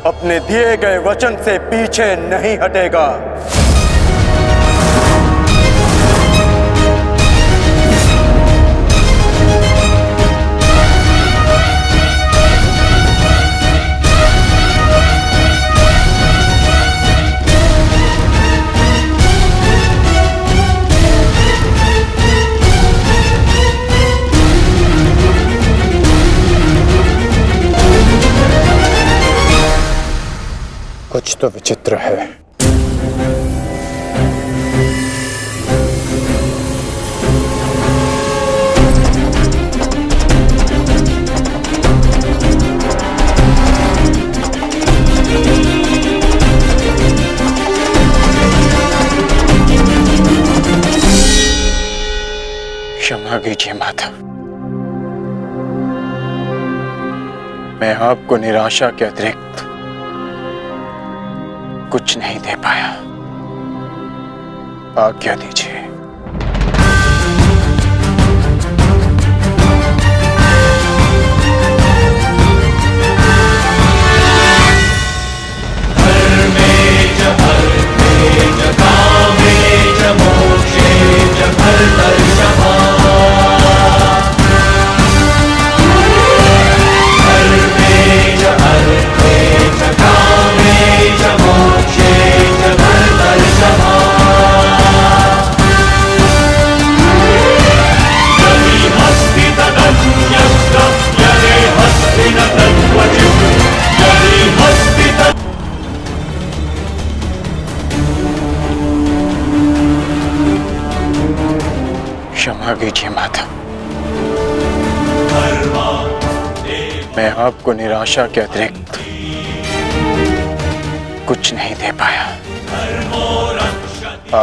अपने दिए गए वचन से पीछे नहीं हटेगा। कुछ तो विचित्र है। क्षमा कीजिए माता, मैं आपको निराशा के अतिरिक्त कुछ नहीं दे पाया। आज्ञा दीजिए। मोक्षे दीजिए माता। मैं आपको निराशा के अतिरिक्त कुछ नहीं दे पाया।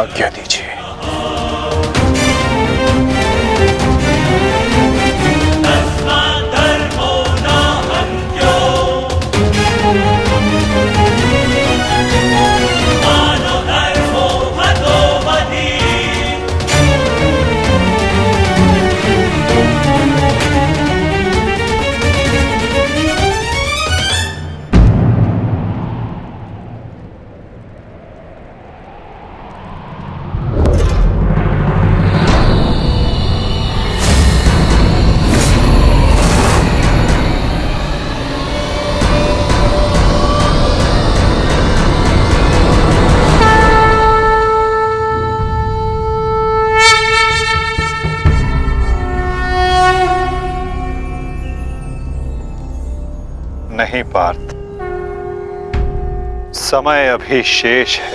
आज्ञा दीजिए। नहीं पार्थ, समय अभी शेष है।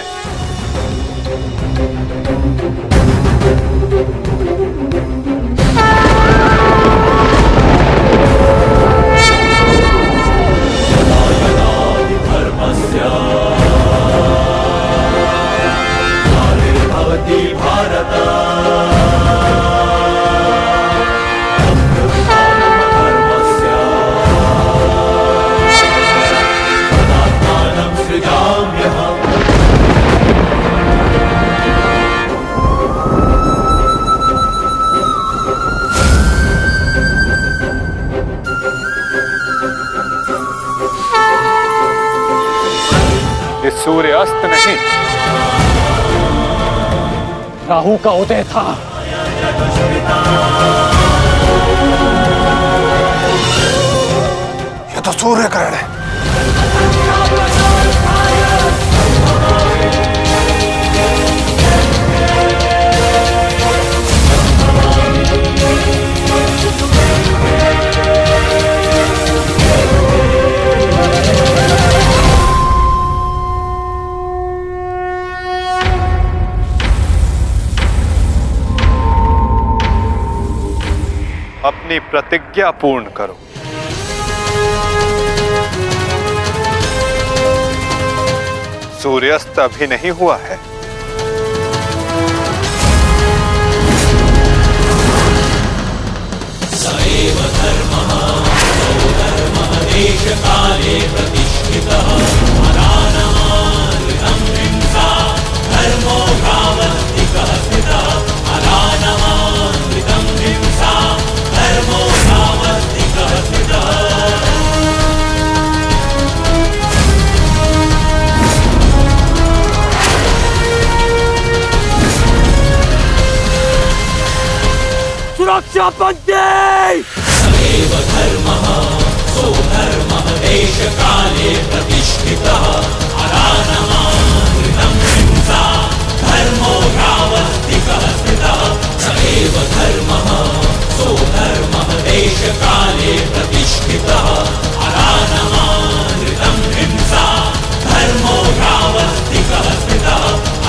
सूर्यास्त नहीं, राहु का उदय था। ये तो सूर्य ग्रहण है। अपनी प्रतिज्ञा पूर्ण करो। सूर्यास्त अभी नहीं हुआ है। सएव धर्मः धर्मः देश काले प्रतिष्ठितः अनानमानृतं हिंसा धर्मो भावस्तिकः स्थितः अनानमानृतं हिंसा धर्मो भावस्तिकः स्थितः। सुरक्षा पंक्ति। सएव धर्मः सो धर्मः देश काले प्रतिष्ठितः अनानमानृतं हिंसा धर्मो भावस्तिकः स्थितः। सएव धर्मः सो धर्मः देश काले प्रतिष्ठितः अनानमानृतं हिंसा धर्मो भावस्तिकः स्थितः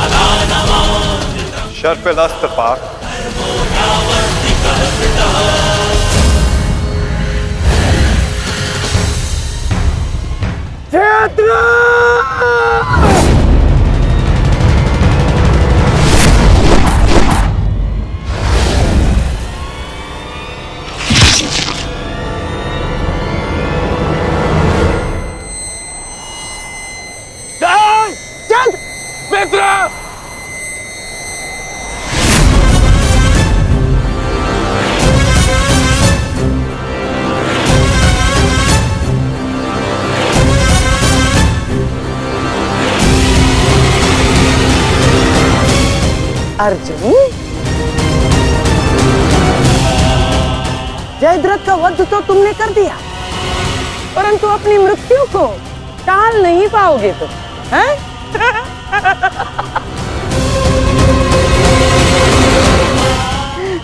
अनानमानृतं। शर्पिलास्त्र पार्थ। मित्र अर्जुन, जयद्रथ का वध तो तुमने कर दिया, परंतु अपनी मृत्यु को टाल नहीं पाओगे तुम, हैं?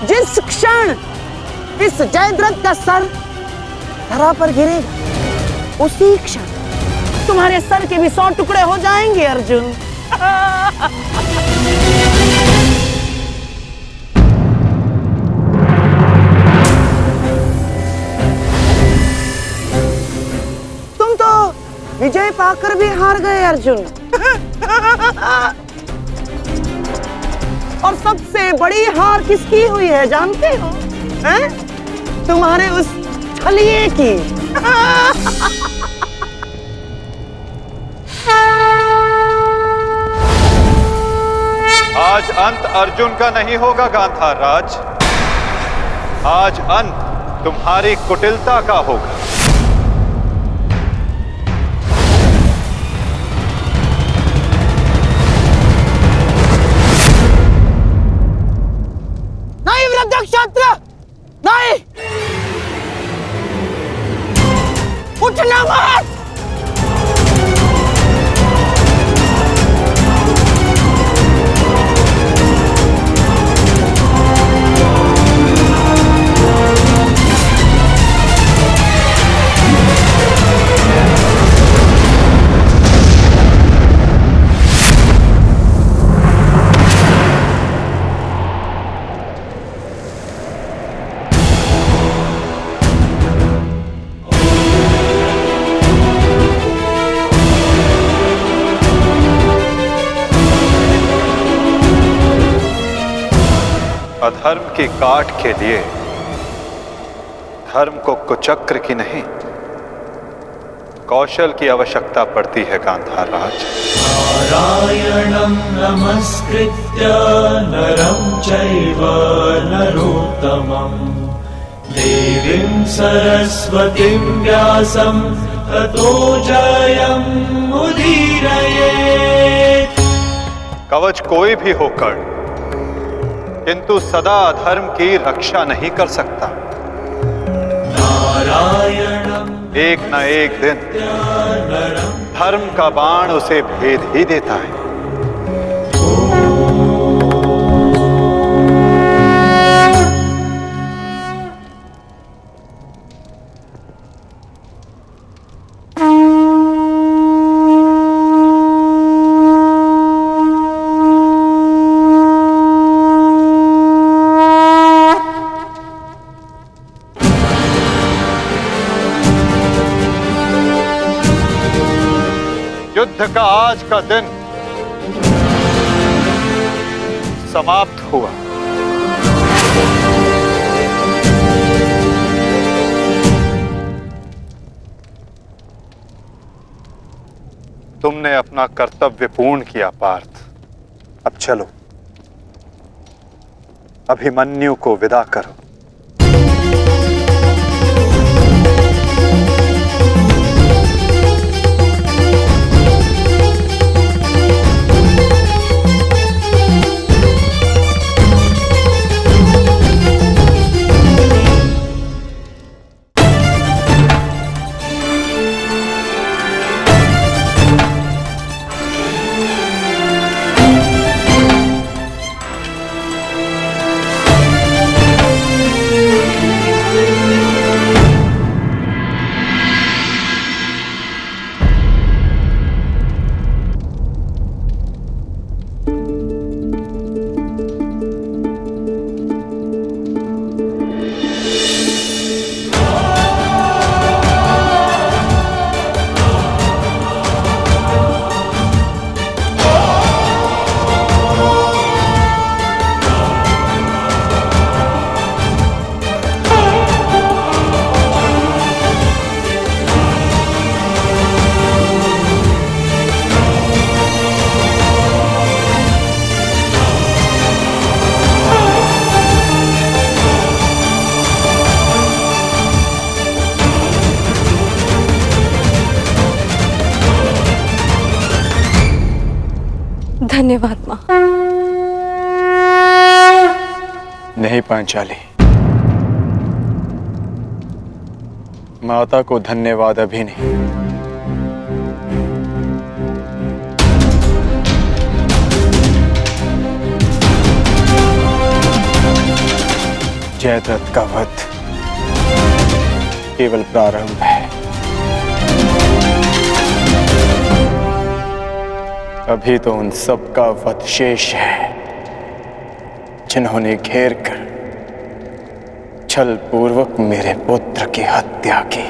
जिस क्षण इस जयद्रथ का सर धरा पर गिरेगा, उसी क्षण तुम्हारे सर के भी 100 टुकड़े हो जाएंगे अर्जुन। विजय पाकर भी हार गए अर्जुन। और सबसे बड़ी हार किसकी हुई है जानते हो? हैं? तुम्हारे उस छलिए की। आज अंत अर्जुन का नहीं होगा गांधार राज, आज अंत तुम्हारी कुटिलता का होगा। नहीं वृद्धक्षत्र, नहीं, उठना मत। अधर्म की काट के लिए धर्म को कुचक्र की नहीं, कौशल की आवश्यकता पड़ती है गांधार राज। नारायणं नमस्कृत्य नरं चैव नरोत्तमं देवीं सरस्वतीं व्यासं ततो जयम् उदीरयेत्। कवच कोई भी होकर किंतु सदा अधर्म की रक्षा नहीं कर सकता। एक न एक दिन धर्म का बाण उसे भेद ही देता है। युद्ध का आज का दिन समाप्त हुआ। तुमने अपना कर्तव्य पूर्ण किया पार्थ। अब चलो, अभिमन्यु को विदा करो। धन्यवाद माँ। नहीं पांचाली, माता को धन्यवाद अभी नहीं। जयद्रथ का वध केवल प्रारंभ है। अभी तो उन सब का वध शेष है जिन्होंने घेर कर छल पूर्वक मेरे पुत्र की हत्या की।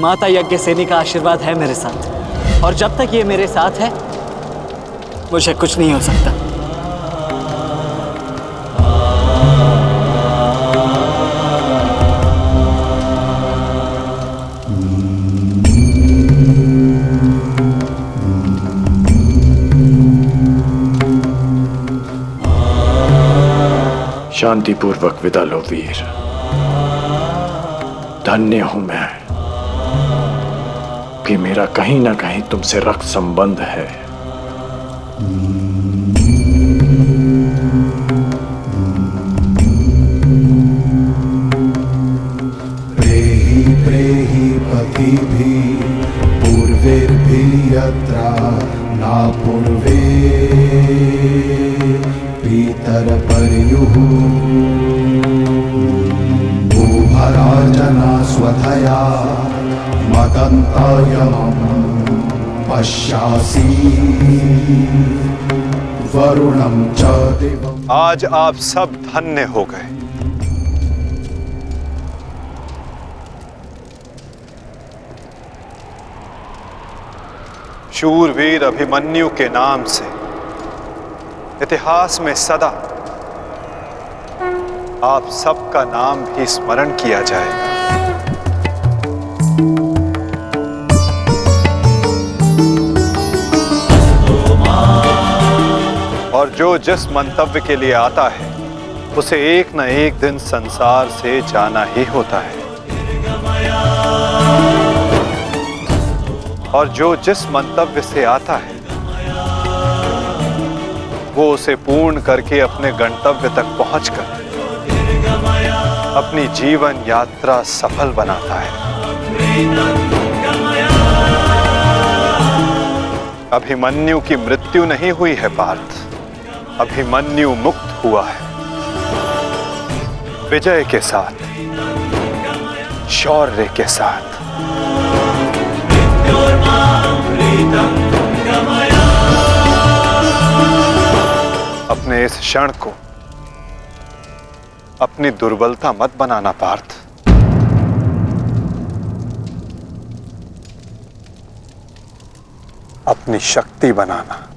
माता यज्ञसेनी का आशीर्वाद है मेरे साथ, और जब तक ये मेरे साथ है मुझे कुछ नहीं हो सकता। शांतिपूर्वक विदा लो वीर। धन्य हूं मैं कि मेरा कहीं ना कहीं तुमसे रक्त संबंध है। प्रेहि प्रेहि पतिभिः पूर्वैर्भिः यत्रा न पूर्वे पितरपर्युः भूभराजना स्वधया मदन्तायमं पश्यासि वरुणं च दिवम्। आज आप सब धन्य हो गए। शूरवीर अभिमन्यु के नाम से इतिहास में सदा आप सबका नाम भी स्मरण किया जाएगा। और जो जिस मंतव्य के लिए आता है उसे एक न एक दिन संसार से जाना ही होता है, और जो जिस मंतव्य से आता है वो उसे पूर्ण करके अपने गंतव्य तक पहुंचकर अपनी जीवन यात्रा सफल बनाता है। अभिमन्यु की मृत्यु नहीं हुई है पार्थ, अभिमन्यु मुक्त हुआ है विजय के साथ, शौर्य के साथ। अपने इस क्षण को अपनी दुर्बलता मत बनाना पार्थ। अपनी शक्ति बनाना।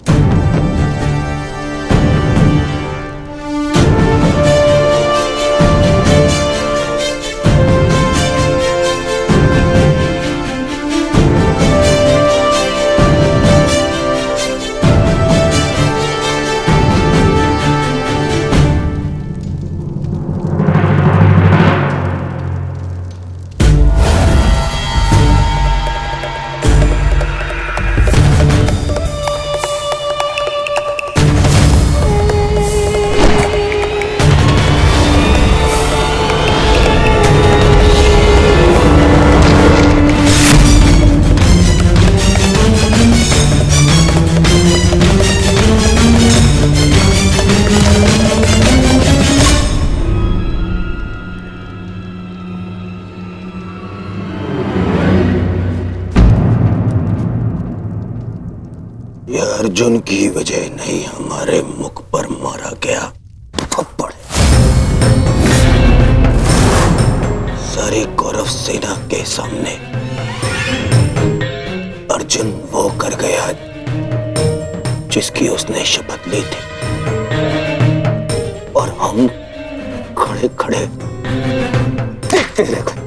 अर्जुन की वजह नहीं हमारे मुख पर मारा गया थप्पड़। सारी कौरव सेना के सामने अर्जुन वो कर गया जिसकी उसने शपथ ली थी, और हम खड़े खड़े देखते रह गए,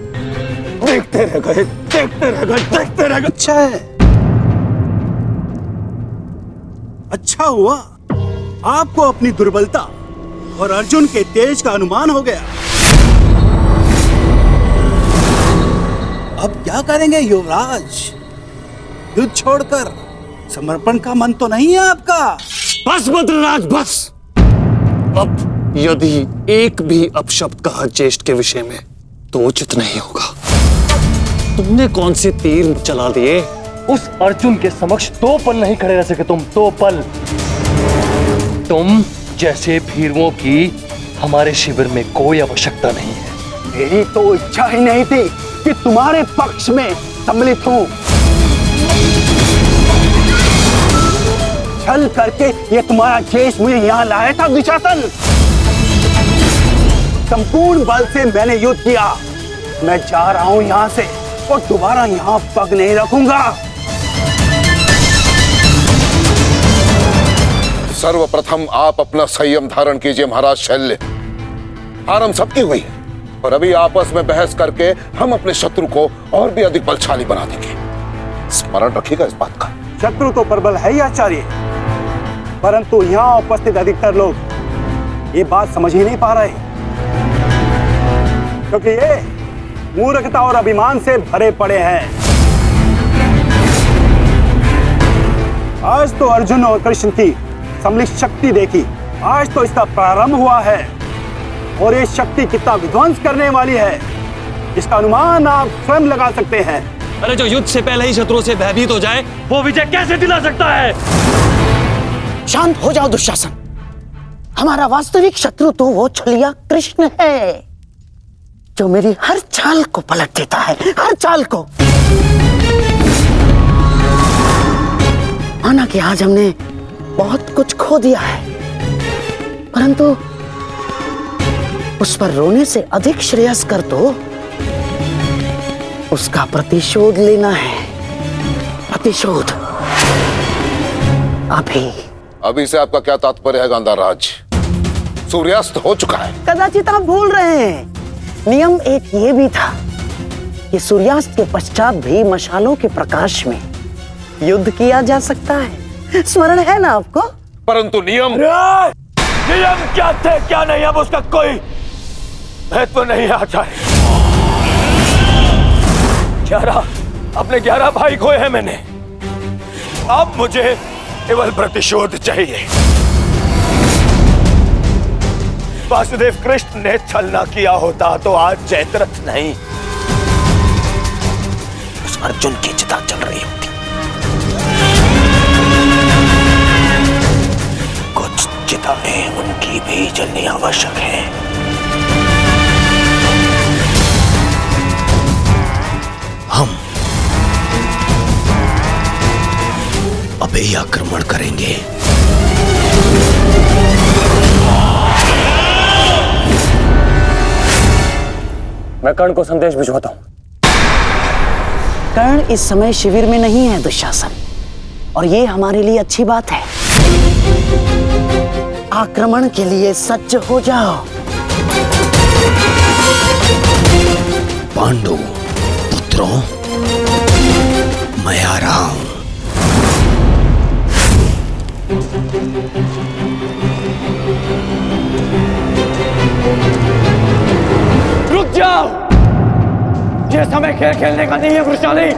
देखते रह गए, देखते रह गए, देखते रह गए। अच्छा है, अच्छा हुआ आपको अपनी दुर्बलता और अर्जुन के तेज का अनुमान हो गया। अब क्या करेंगे युवराज? युद्ध छोड़कर समर्पण का मन तो नहीं है आपका? बस बद्रराज बस। अब यदि एक भी अपशब्द कहा ज्येष्ठ के विषय में तो उचित नहीं होगा। तुमने कौन से तीर चला दिए? उस अर्जुन के समक्ष 2 पल नहीं खड़े रह सके तुम, 2 पल। तुम जैसे भीरुओं की हमारे शिविर में कोई आवश्यकता नहीं है। मेरी तो इच्छा ही नहीं थी कि तुम्हारे पक्ष में सम्मिलित हूं। छल करके ये तुम्हारा ज्येष्ठ मुझे यहाँ लाया था दुशासन। संपूर्ण बल से मैंने युद्ध किया। मैं जा रहा हूं यहाँ से, और दोबारा यहाँ पग नहीं रखूंगा। सर्वप्रथम आप अपना संयम धारण कीजिए महाराज शैल्य। हार हम सबकी हुई है और अभी आपस में बहस करके हम अपने शत्रु को और भी अधिक बलशाली बना देंगे। स्मरण रखिएगा इस बात का। शत्रु तो प्रबल है ही आचार्य, परंतु यहाँ उपस्थित अधिकतर लोग ये बात समझ ही नहीं पा रहे, क्योंकि ये मूर्खता और अभिमान से भरे पड़े हैं। आज तो अर्जुन और कृष्ण की सम्मिलित शक्ति देखी, आज तो इसका प्रारंभ हुआ है और ये शक्ति कितना विध्वंस करने वाली है इसका अनुमान आप स्वयं लगा सकते हैं। अरे जो युद्ध से पहले ही शत्रुओं से भयभीत हो जाए वो विजय कैसे दिला सकता है? शांत हो जाओ दुशासन। हमारा वास्तविक शत्रु तो वो छलिया कृष्ण है जो मेरी हर चाल को पलट देता है, हर चाल को। माना कि आज हमने बहुत कुछ खो दिया है, परंतु उस पर रोने से अधिक श्रेयस्कर तो उसका प्रतिशोध लेना है। प्रतिशोध अभी से आपका क्या तात्पर्य है गांधाराज? सूर्यास्त हो चुका है। कदाचित आप भूल रहे हैं, नियम एक ये भी था कि सूर्यास्त के पश्चात भी मशालों के प्रकाश में युद्ध किया जा सकता है। स्मरण है ना आपको? परंतु नियम क्या थे क्या नहीं अब उसका कोई महत्व नहीं है आचार्य। 11 अपने 11 भाई खोए हैं मैंने, अब मुझे केवल प्रतिशोध चाहिए। वासुदेव कृष्ण ने छलना किया होता तो आज जयद्रथ नहीं उस अर्जुन की चिता चल रही होती। कुछ चिताएं उनकी भी जलनी आवश्यक है। हम अभी आक्रमण करेंगे। मैं कर्ण को संदेश भिजवाता हूं। कर्ण इस समय शिविर में नहीं है दुशासन, और ये हमारे लिए अच्छी बात है। आक्रमण के लिए सज्ज हो जाओ। पांडु पुत्रों, मैं आ रहा हूं। रुक जाओ, ये समय खेल खेलने का नहीं है वृषाली।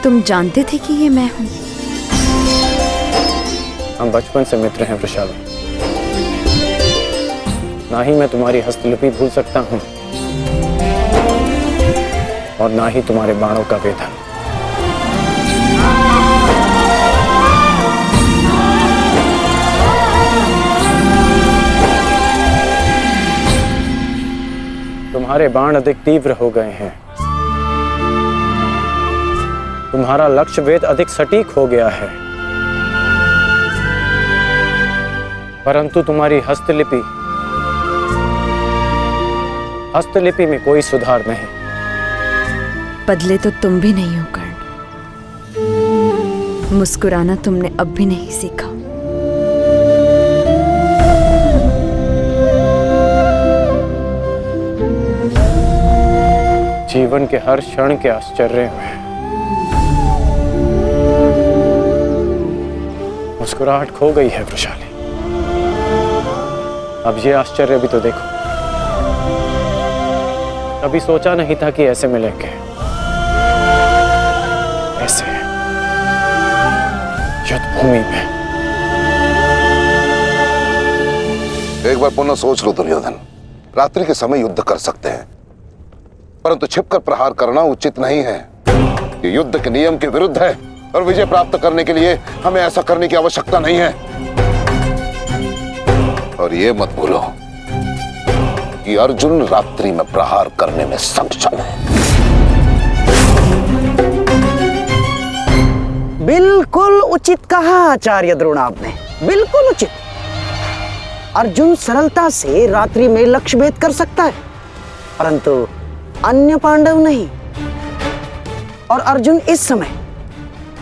तुम जानते थे कि ये मैं हूँ? हम बचपन से मित्र हैं वृषाली। ना ही मैं तुम्हारी हस्तलिपि भूल सकता हूँ और ना ही तुम्हारे बाणों का वेधन। तुम्हारे बाण अधिक तीव्र हो गए हैं, तुम्हारा लक्ष्य वेद अधिक सटीक हो गया है, परंतु तुम्हारी हस्तलिपि में कोई सुधार नहीं। बदले तो तुम भी नहीं हो कर्ण। मुस्कुराना तुमने अब भी नहीं सीखा। जीवन के हर क्षण के आश्चर्य में मुस्कुराहट खो गई है वृषाली। अब ये आश्चर्य भी तो देखो। कभी सोचा नहीं था कि ऐसे मिलेंगे, ऐसे युद्ध भूमि में। एक बार पुनः सोच लो दुर्योधन, रात्रि के समय युद्ध कर सकते हैं, परंतु छिपकर प्रहार करना उचित नहीं है। ये युद्ध के नियम के विरुद्ध है और विजय प्राप्त करने के लिए हमें ऐसा करने की आवश्यकता नहीं है। और ये मत भूलो कि अर्जुन रात्रि में प्रहार करने में सक्षम है। बिल्कुल उचित कहा आचार्य द्रोण आपने, बिल्कुल उचित। अर्जुन सरलता से रात्रि में लक्ष्य भेद कर सकता है, परंतु अन्य पांडव नहीं। और अर्जुन इस समय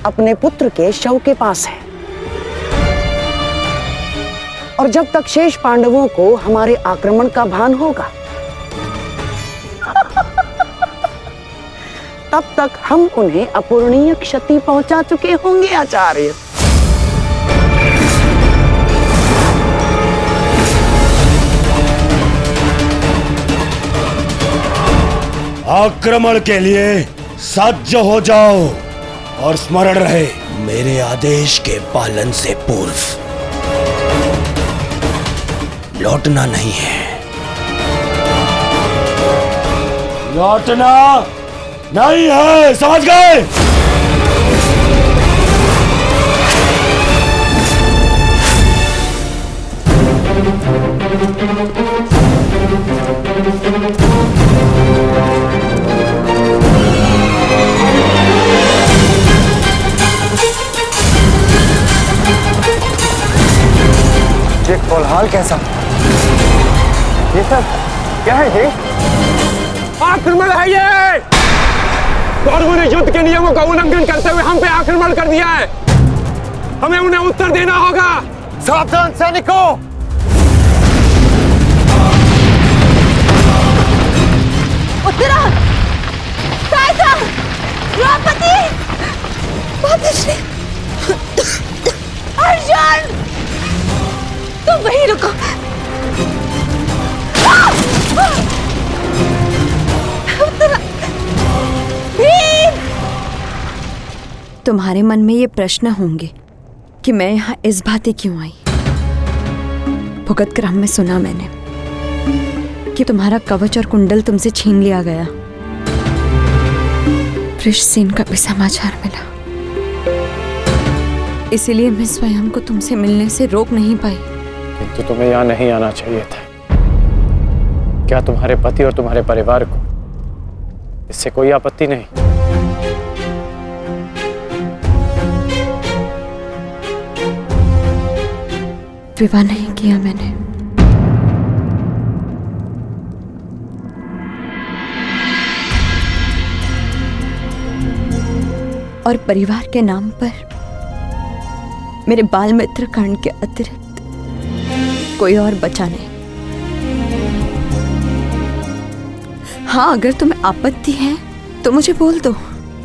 अपने पुत्र के शव के पास है, और जब तक शेष पांडवों को हमारे आक्रमण का भान होगा तब तक हम उन्हें अपूरणीय क्षति पहुंचा चुके होंगे आचार्य। आक्रमण के लिए सज्ज हो जाओ और स्मरण रहे, मेरे आदेश के पालन से पूर्व लौटना नहीं है। लौटना नहीं है, समझ गए? ये कोलाहल कैसा? ये सब क्या है? ये आक्रमण है ये। कौरवों ने युद्ध के नियमों का उल्लंघन करते हुए हम पे आक्रमण कर दिया है। हमें उन्हें उत्तर देना होगा। सावधान सैनिकों! उत्तरा, सहायता, द्रौपदी, मातश्री, अर्जुन, तुम वहीं रुको। उत्तरा, भीम! तुम्हारे मन में ये प्रश्न होंगे कि मैं यहाँ इस भांति क्यों आई। भुगत क्रम में सुना मैंने कि तुम्हारा कवच और कुंडल तुमसे छीन लिया गया। वृषसेन का भी समाचार मिला, इसीलिए मैं स्वयं को तुमसे मिलने से रोक नहीं पाई। किंतु तुम्हें यहाँ नहीं आना चाहिए था। क्या तुम्हारे पति और तुम्हारे परिवार को इससे कोई आपत्ति नहीं? विवाह नहीं किया मैंने। और परिवार के नाम पर मेरे बाल मित्र कर्ण के अतिरिक्त कोई और बचा नहीं। हाँ, अगर तुम्हें आपत्ति है तो मुझे बोल दो,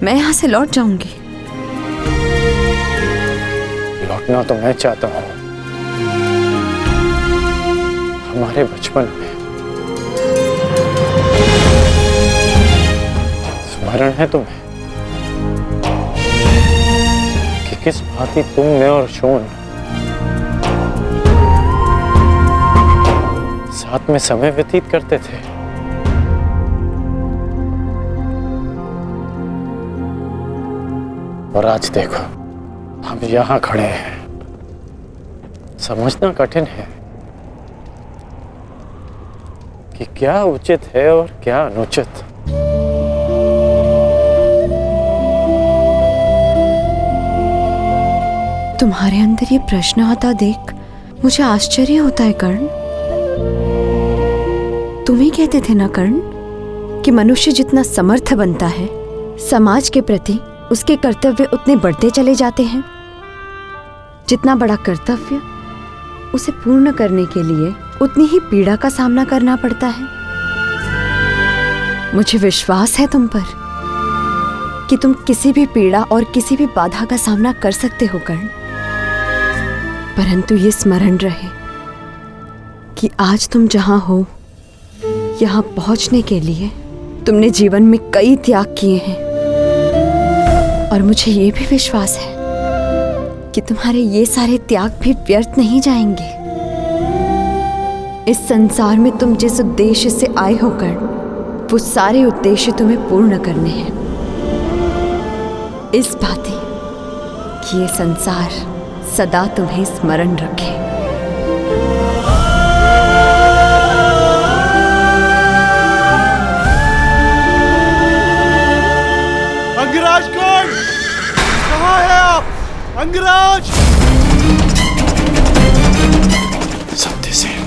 मैं यहाँ से लौट जाऊंगी। लौटना तो मैं चाहता हूँ। हमारे बचपन में स्मरण है तुम्हें कि किस भांति तुम, मैं और शोन साथ में समय व्यतीत करते थे। और आज देखो, हम यहाँ खड़े हैं। समझना कठिन है कि क्या उचित है और क्या अनुचित। तुम्हारे अंदर ये प्रश्न आता देख मुझे आश्चर्य होता है कर्ण। तुम ही कहते थे ना कर्ण कि मनुष्य जितना समर्थ बनता है, समाज के प्रति उसके कर्तव्य उतने बढ़ते चले जाते हैं। जितना बड़ा कर्तव्य, उसे पूर्ण करने के लिए उतनी ही पीड़ा का सामना करना पड़ता है। मुझे विश्वास है तुम पर कि तुम किसी भी पीड़ा और किसी भी बाधा का सामना कर सकते हो कर्ण। परंतु ये स्मरण रहे कि आज तुम जहां हो, यहां पहुंचने के लिए तुमने जीवन में कई त्याग किए हैं। और मुझे ये भी विश्वास है कि तुम्हारे ये सारे त्याग भी व्यर्थ नहीं जाएंगे। इस संसार में तुम जिस उद्देश्य से आए हो कर्ण, वो सारे उद्देश्य तुम्हें पूर्ण करने हैं। इस बात कि ये संसार सदा तुम्हें स्मरण रखे। अंगराज कर्ण, कहाँ है आप? अंगराज! सत्यसेन,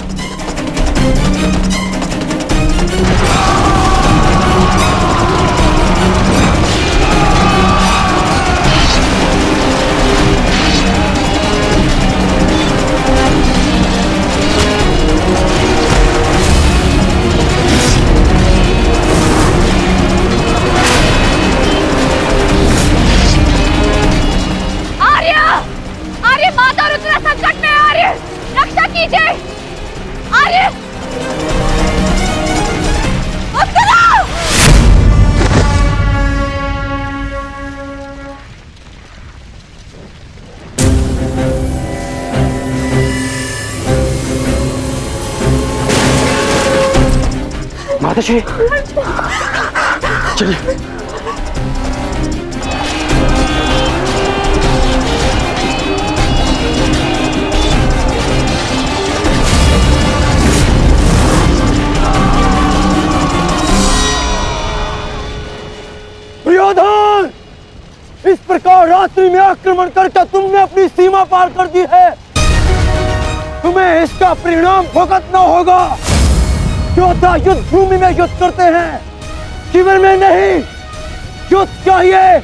माता रुद्र संकट में, आर्य रक्षा कीजिए। आर्य माताजी, चलिए। दुर्योधन, इस प्रकार रात्रि में आक्रमण करके तुमने अपनी सीमा पार कर दी है। तुम्हें इसका परिणाम भुगतना होगा। योद्धा युद्ध भूमि में युद्ध करते हैं, शिविर में नहीं। युद्ध चाहिए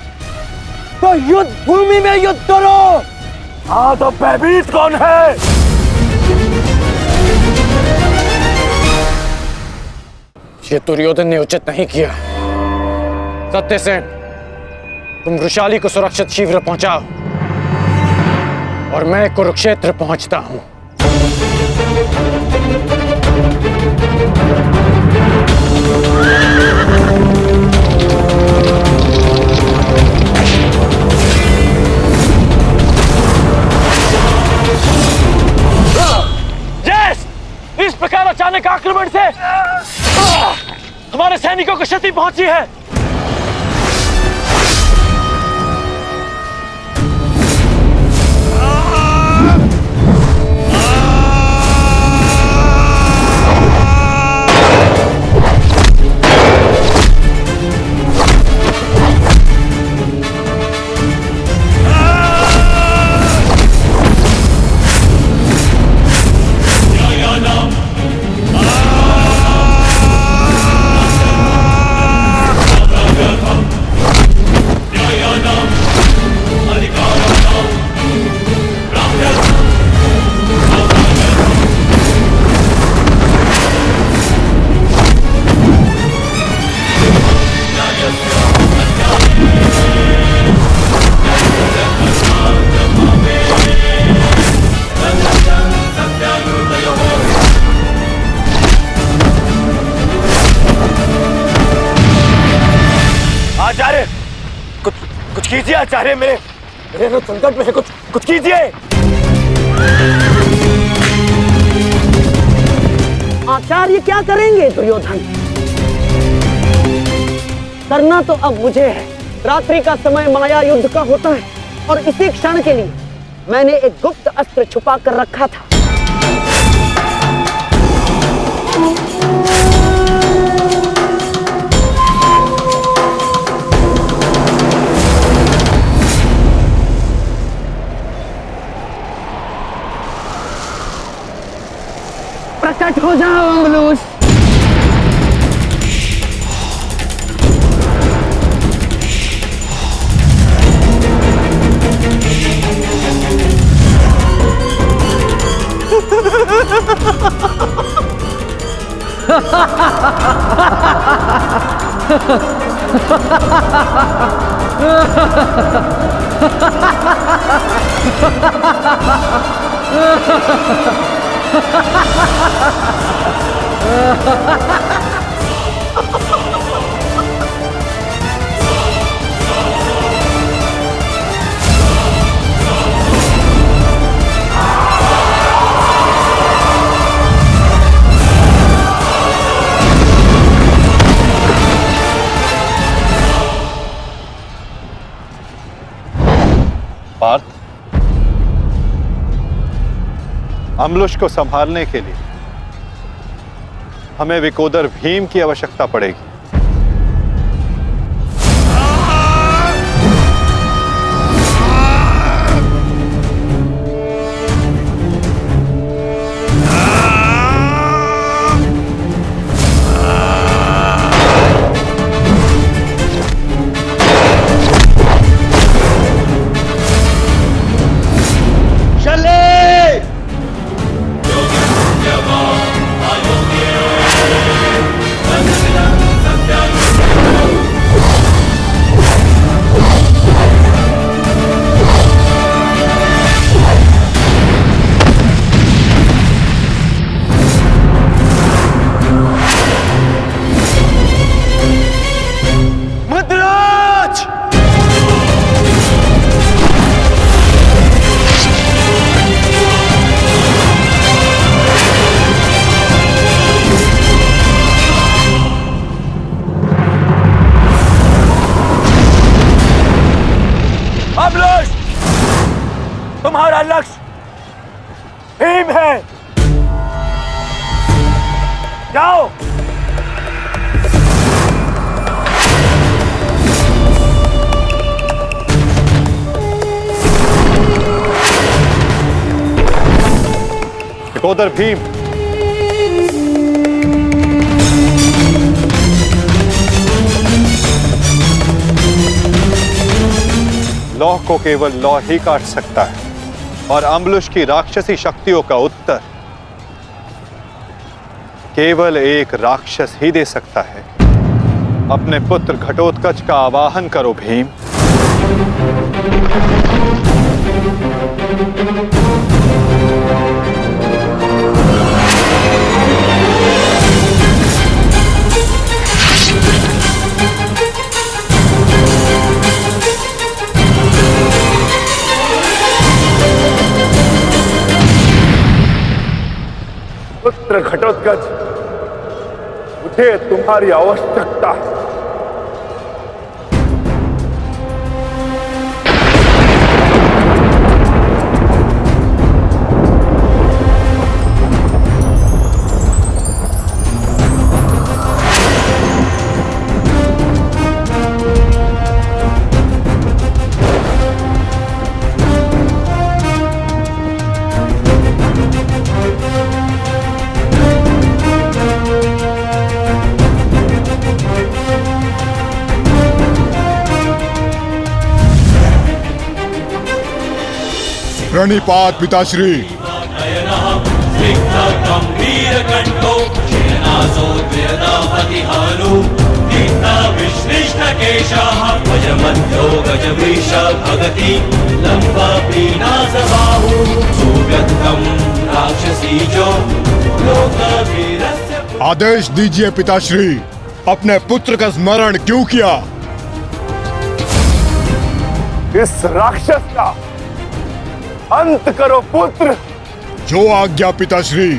तो युद्ध भूमि में युद्ध करो। हाँ, तो भयभीत कौन है? ये दुर्योधन ने उचित नहीं किया। सत्यसेन, तुम वृषाली को सुरक्षित शीघ्र पहुंचाओ और मैं कुरुक्षेत्र पहुंचता हूं। यस! इस प्रकार अचानक आक्रमण से हमारे सैनिकों को क्षति पहुंची है। आचार्य, कुछ कीजिए। आचार्य, मेरे लोग संकट में है। कुछ कीजिए। आचार्य क्या करेंगे दुर्योधन? करना तो अब मुझे है। रात्रि का समय माया युद्ध का होता है और इसी क्षण के लिए मैंने एक गुप्त अस्त्र छुपा कर रखा था। प्रकट हो जाओ अंगलूस। अम्लुष को संभालने के लिए हमें विकोदर भीम की आवश्यकता पड़ेगी। तुम्हारा लक्ष्य भीम है। जाओ। विकोदर भीम, लौह को केवल लौह ही काट सकता है और अम्लुष की राक्षसी शक्तियों का उत्तर केवल एक राक्षस ही दे सकता है। अपने पुत्र घटोत्कच का आवाहन करो भीम। पुत्र घटोत्कच, मुझे तुम्हारी आवश्यकता है। प्रणिपात पिताश्री। आदेश दीजिए पिताश्री, अपने पुत्र का स्मरण क्यों किया? इस राक्षस का अंत करो पुत्र। जो आज्ञा पिताश्री।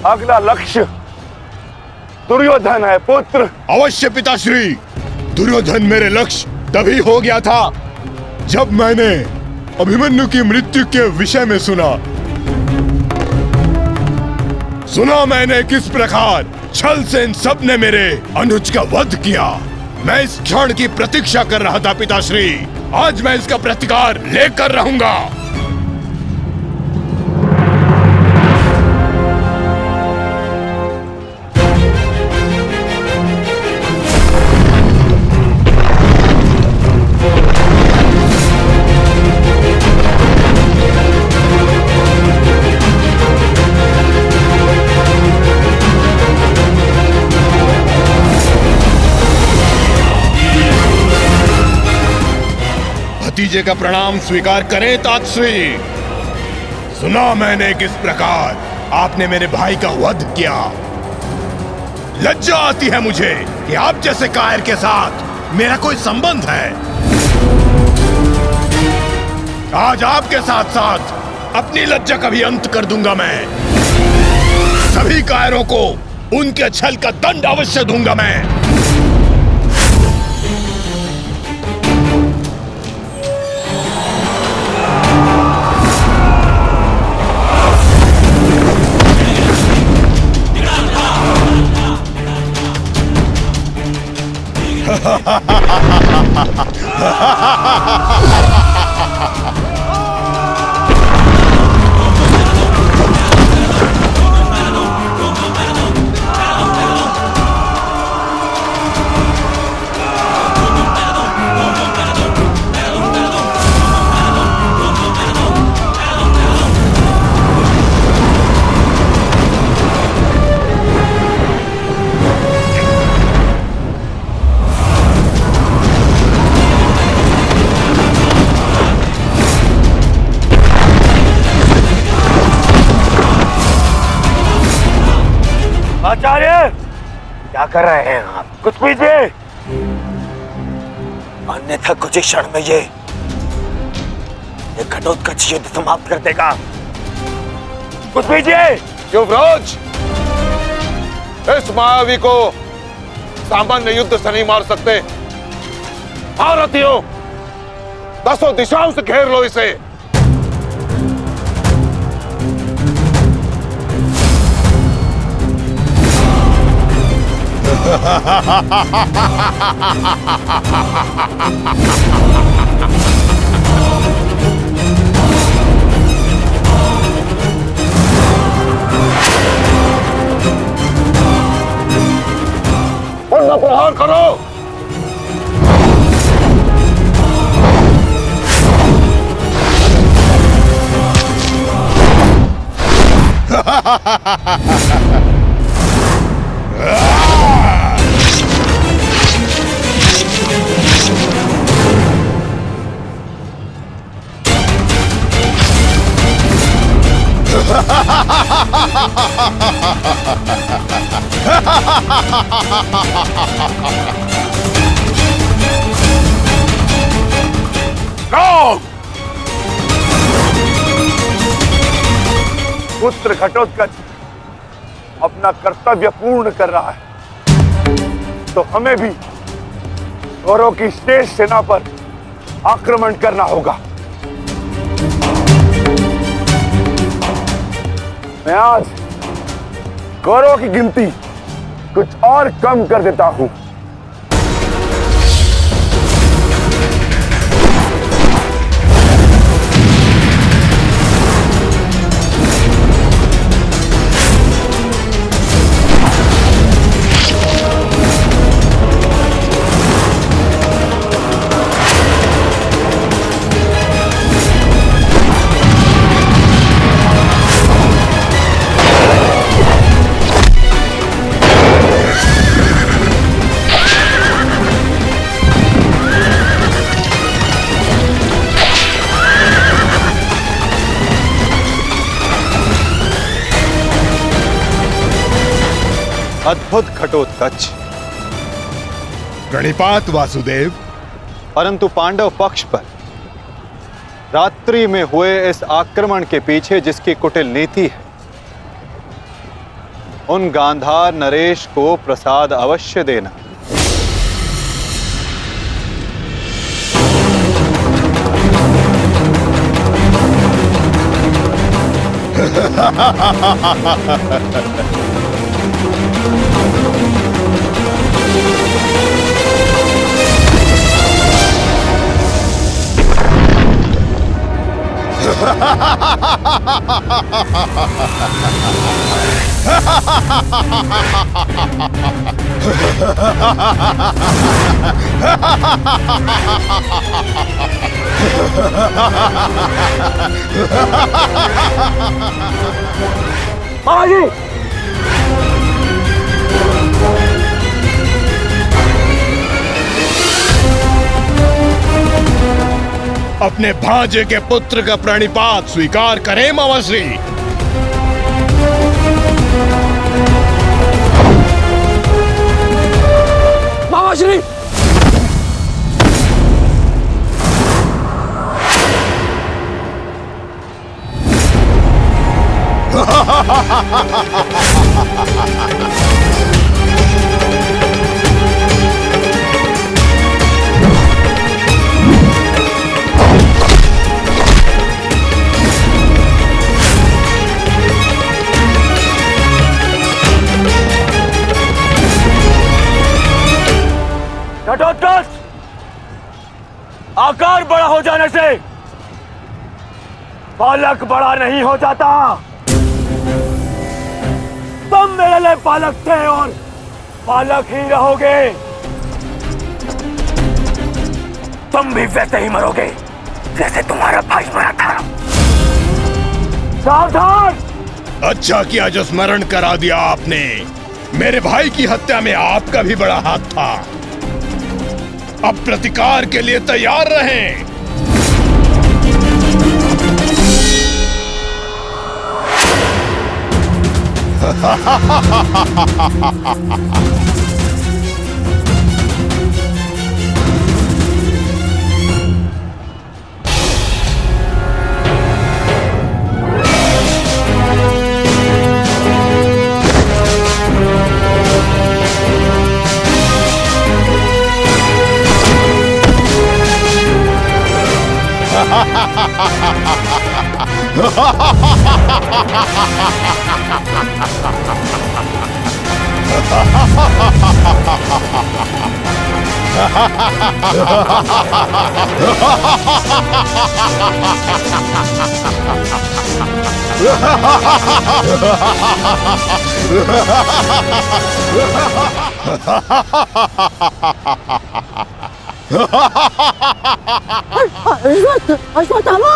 अगला लक्ष्य दुर्योधन है पुत्र। अवश्य पिताश्री, दुर्योधन मेरे लक्ष्य तभी हो गया था जब मैंने अभिमन्यु की मृत्यु के विषय में सुना मैंने किस प्रकार छल से इन सब ने मेरे अनुज का वध किया। मैं इस क्षण की प्रतीक्षा कर रहा था पिताश्री। आज मैं इसका प्रतिकार लेकर रहूंगा। भतीजे का प्रणाम स्वीकार करें तातश्री। सुना मैंने किस प्रकार आपने मेरे भाई का वध किया। लज्जा आती है मुझे कि आप जैसे कायर के साथ मेरा कोई संबंध है। आज आपके साथ साथ अपनी लज्जा का भी अंत कर दूंगा मैं। सभी कायरों को उनके छल का दंड अवश्य दूंगा मैं। आचार्य, क्या कर रहे हैं आप? कुछ पीजिए। अन्यथा कुछ ही क्षण में ये घटोत्कच युद्ध समाप्त कर देगा। कुछ पीजिए। युवराज, इस मायावी को सामान्य युद्ध से नहीं मार सकते। भारतीयों, 10 दिशाओं से घेर लो इसे। उनका प्रहार करो। पुत्र घटोत्कच अपना कर्तव्य पूर्ण कर रहा है, तो हमें भी कौरवों की शेष सेना पर आक्रमण करना होगा। मैं आज कौरवों की गिनती कुछ और कम कर देता हूं। अद्भुत घटोत्कच। प्रणिपात वासुदेव। परंतु पांडव पक्ष पर रात्रि में हुए इस आक्रमण के पीछे जिसकी कुटिल नीति है, उन गांधार नरेश को प्रसाद अवश्य देना। मामाजी, अपने भांजे के पुत्र का प्रणिपात स्वीकार करें मामाश्री। मामाश्री, घटोत्कच, आकार बड़ा हो जाने से बालक बड़ा नहीं हो जाता। तुम मेरे लिए बालक थे और बालक ही रहोगे। तुम भी वैसे ही मरोगे जैसे तुम्हारा भाई मरा था। सावधान! अच्छा किया जो स्मरण करा दिया आपने। मेरे भाई की हत्या में आपका भी बड़ा हाथ था। अब प्रतिकार के लिए तैयार रहें। अश्वत्थामा,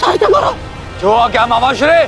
सहायता करो। जो आ गया मामाश्री।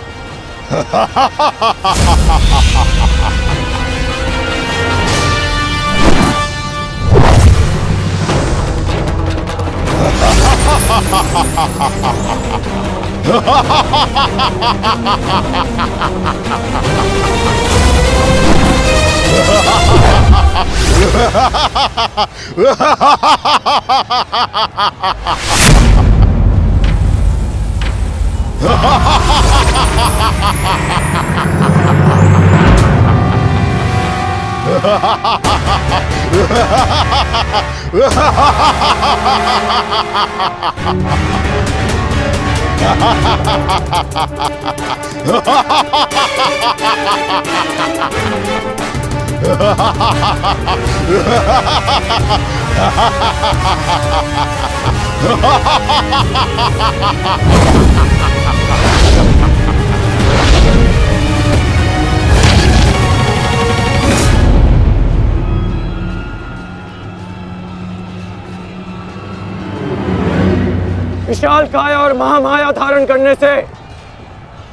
विशाल काया और महामाया धारण करने से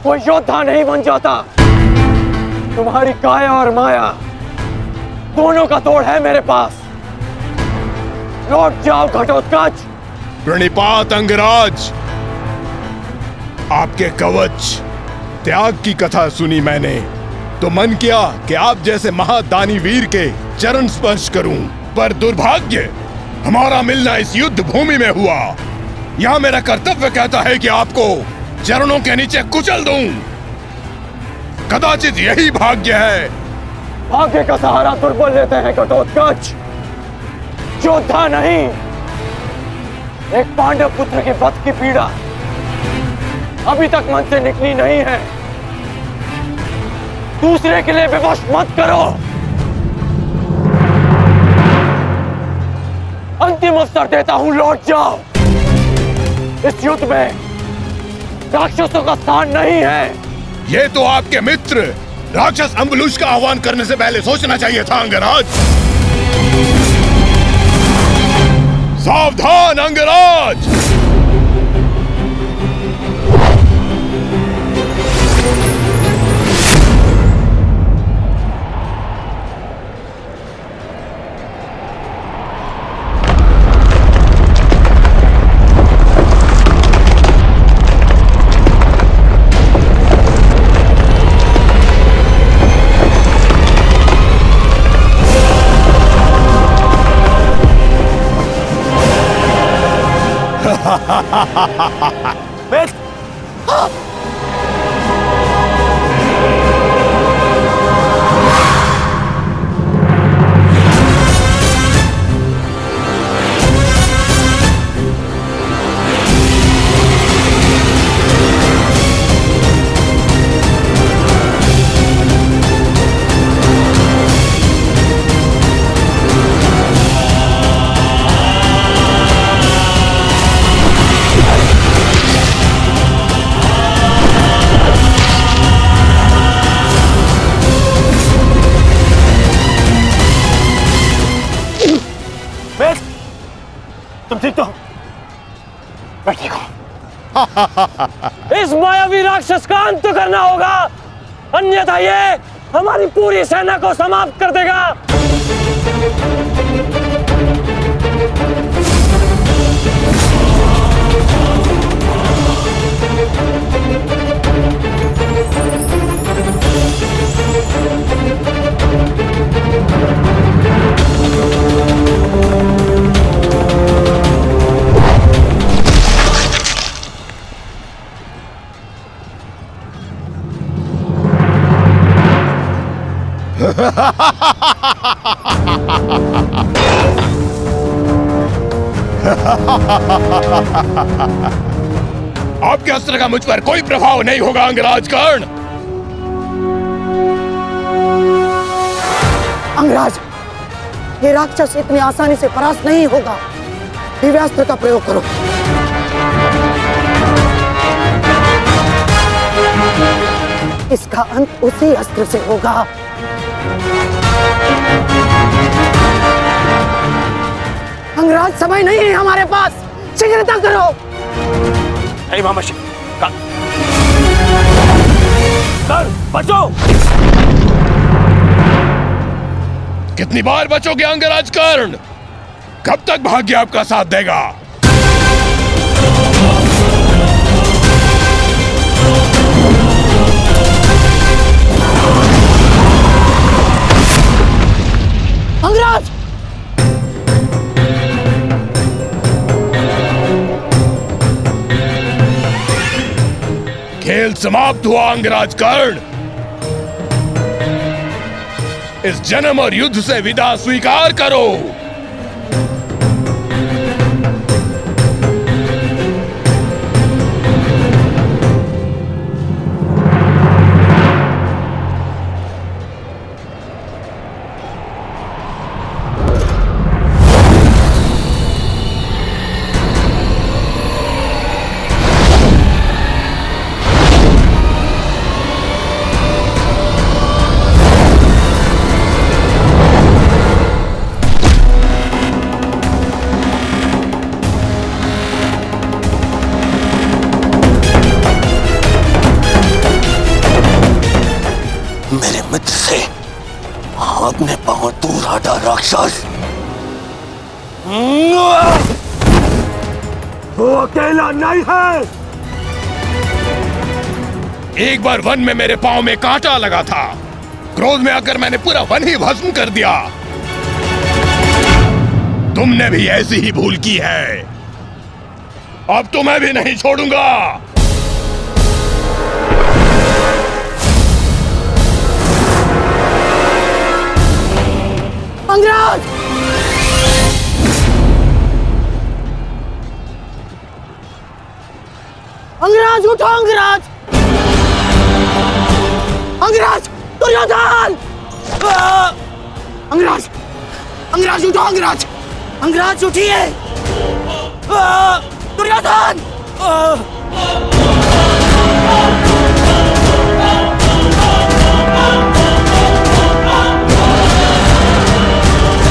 कोई योद्धा नहीं बन जाता। तुम्हारी काया और माया दोनों का तोड़ है मेरे पास। लौट जाओ घटोत्कच। प्रणिपात अंगराज। आपके कवच त्याग की कथा सुनी मैंने तो मन किया कि आप जैसे महादानी वीर के चरण स्पर्श करूं, पर दुर्भाग्य हमारा मिलना इस युद्ध भूमि में हुआ। यहाँ मेरा कर्तव्य कहता है कि आपको चरणों के नीचे कुचल दूं। कदाचित यही भाग्य है। भाग्य का सहारा दुर्बल लेते हैं घटोत्कच, योद्धा नहीं। एक पांडव पुत्र के वध की पीड़ा अभी तक मन से निकली नहीं है। दूसरे के लिए विवश मत करो। अंतिम अवसर देता हूं, लौट जाओ। इस युद्ध में राक्षसों का स्थान नहीं है। ये तो आपके मित्र राक्षस अम्बुलुष का आह्वान करने से पहले सोचना चाहिए था अंगराज। सावधान अंगराज। तुम ठीक तो? मैं ठीक हूं। इस मायावी राक्षस का अंत करना होगा, अन्यथा ये हमारी पूरी सेना को समाप्त कर देगा। आपके अस्त्र का मुझ पर कोई प्रभाव नहीं होगा अंगराज कर्ण। अंगराज, ये राक्षस इतनी आसानी से परास्त नहीं होगा। दिव्यास्त्र का प्रयोग करो। इसका अंत उसी अस्त्र से होगा। अंगराज, समय नहीं है हमारे पास, शीघ्रता करो। बचो! कितनी बार बचोगे अंगराज कर्ण? कब तक भाग्य आपका साथ देगा? अंगराज! खेल समाप्त हुआ अंगराज कर्ण। इस जन्म और युद्ध से विदा स्वीकार करो। मेरे मित्र से अपने पांव दूर हटा राक्षस। वो अकेला नहीं है। एक बार वन में मेरे पांव में कांटा लगा था। क्रोध में आकर मैंने पूरा वन ही भस्म कर दिया। तुमने भी ऐसी ही भूल की है। अब तो मैं भी नहीं छोड़ूंगा। अंगराज! अंगराज, उठो अंगराज! अंगराज! दुर्योधन! अंगराज! अंगराज, उठो अंगराज! अंगराज उठिए! दुर्योधन!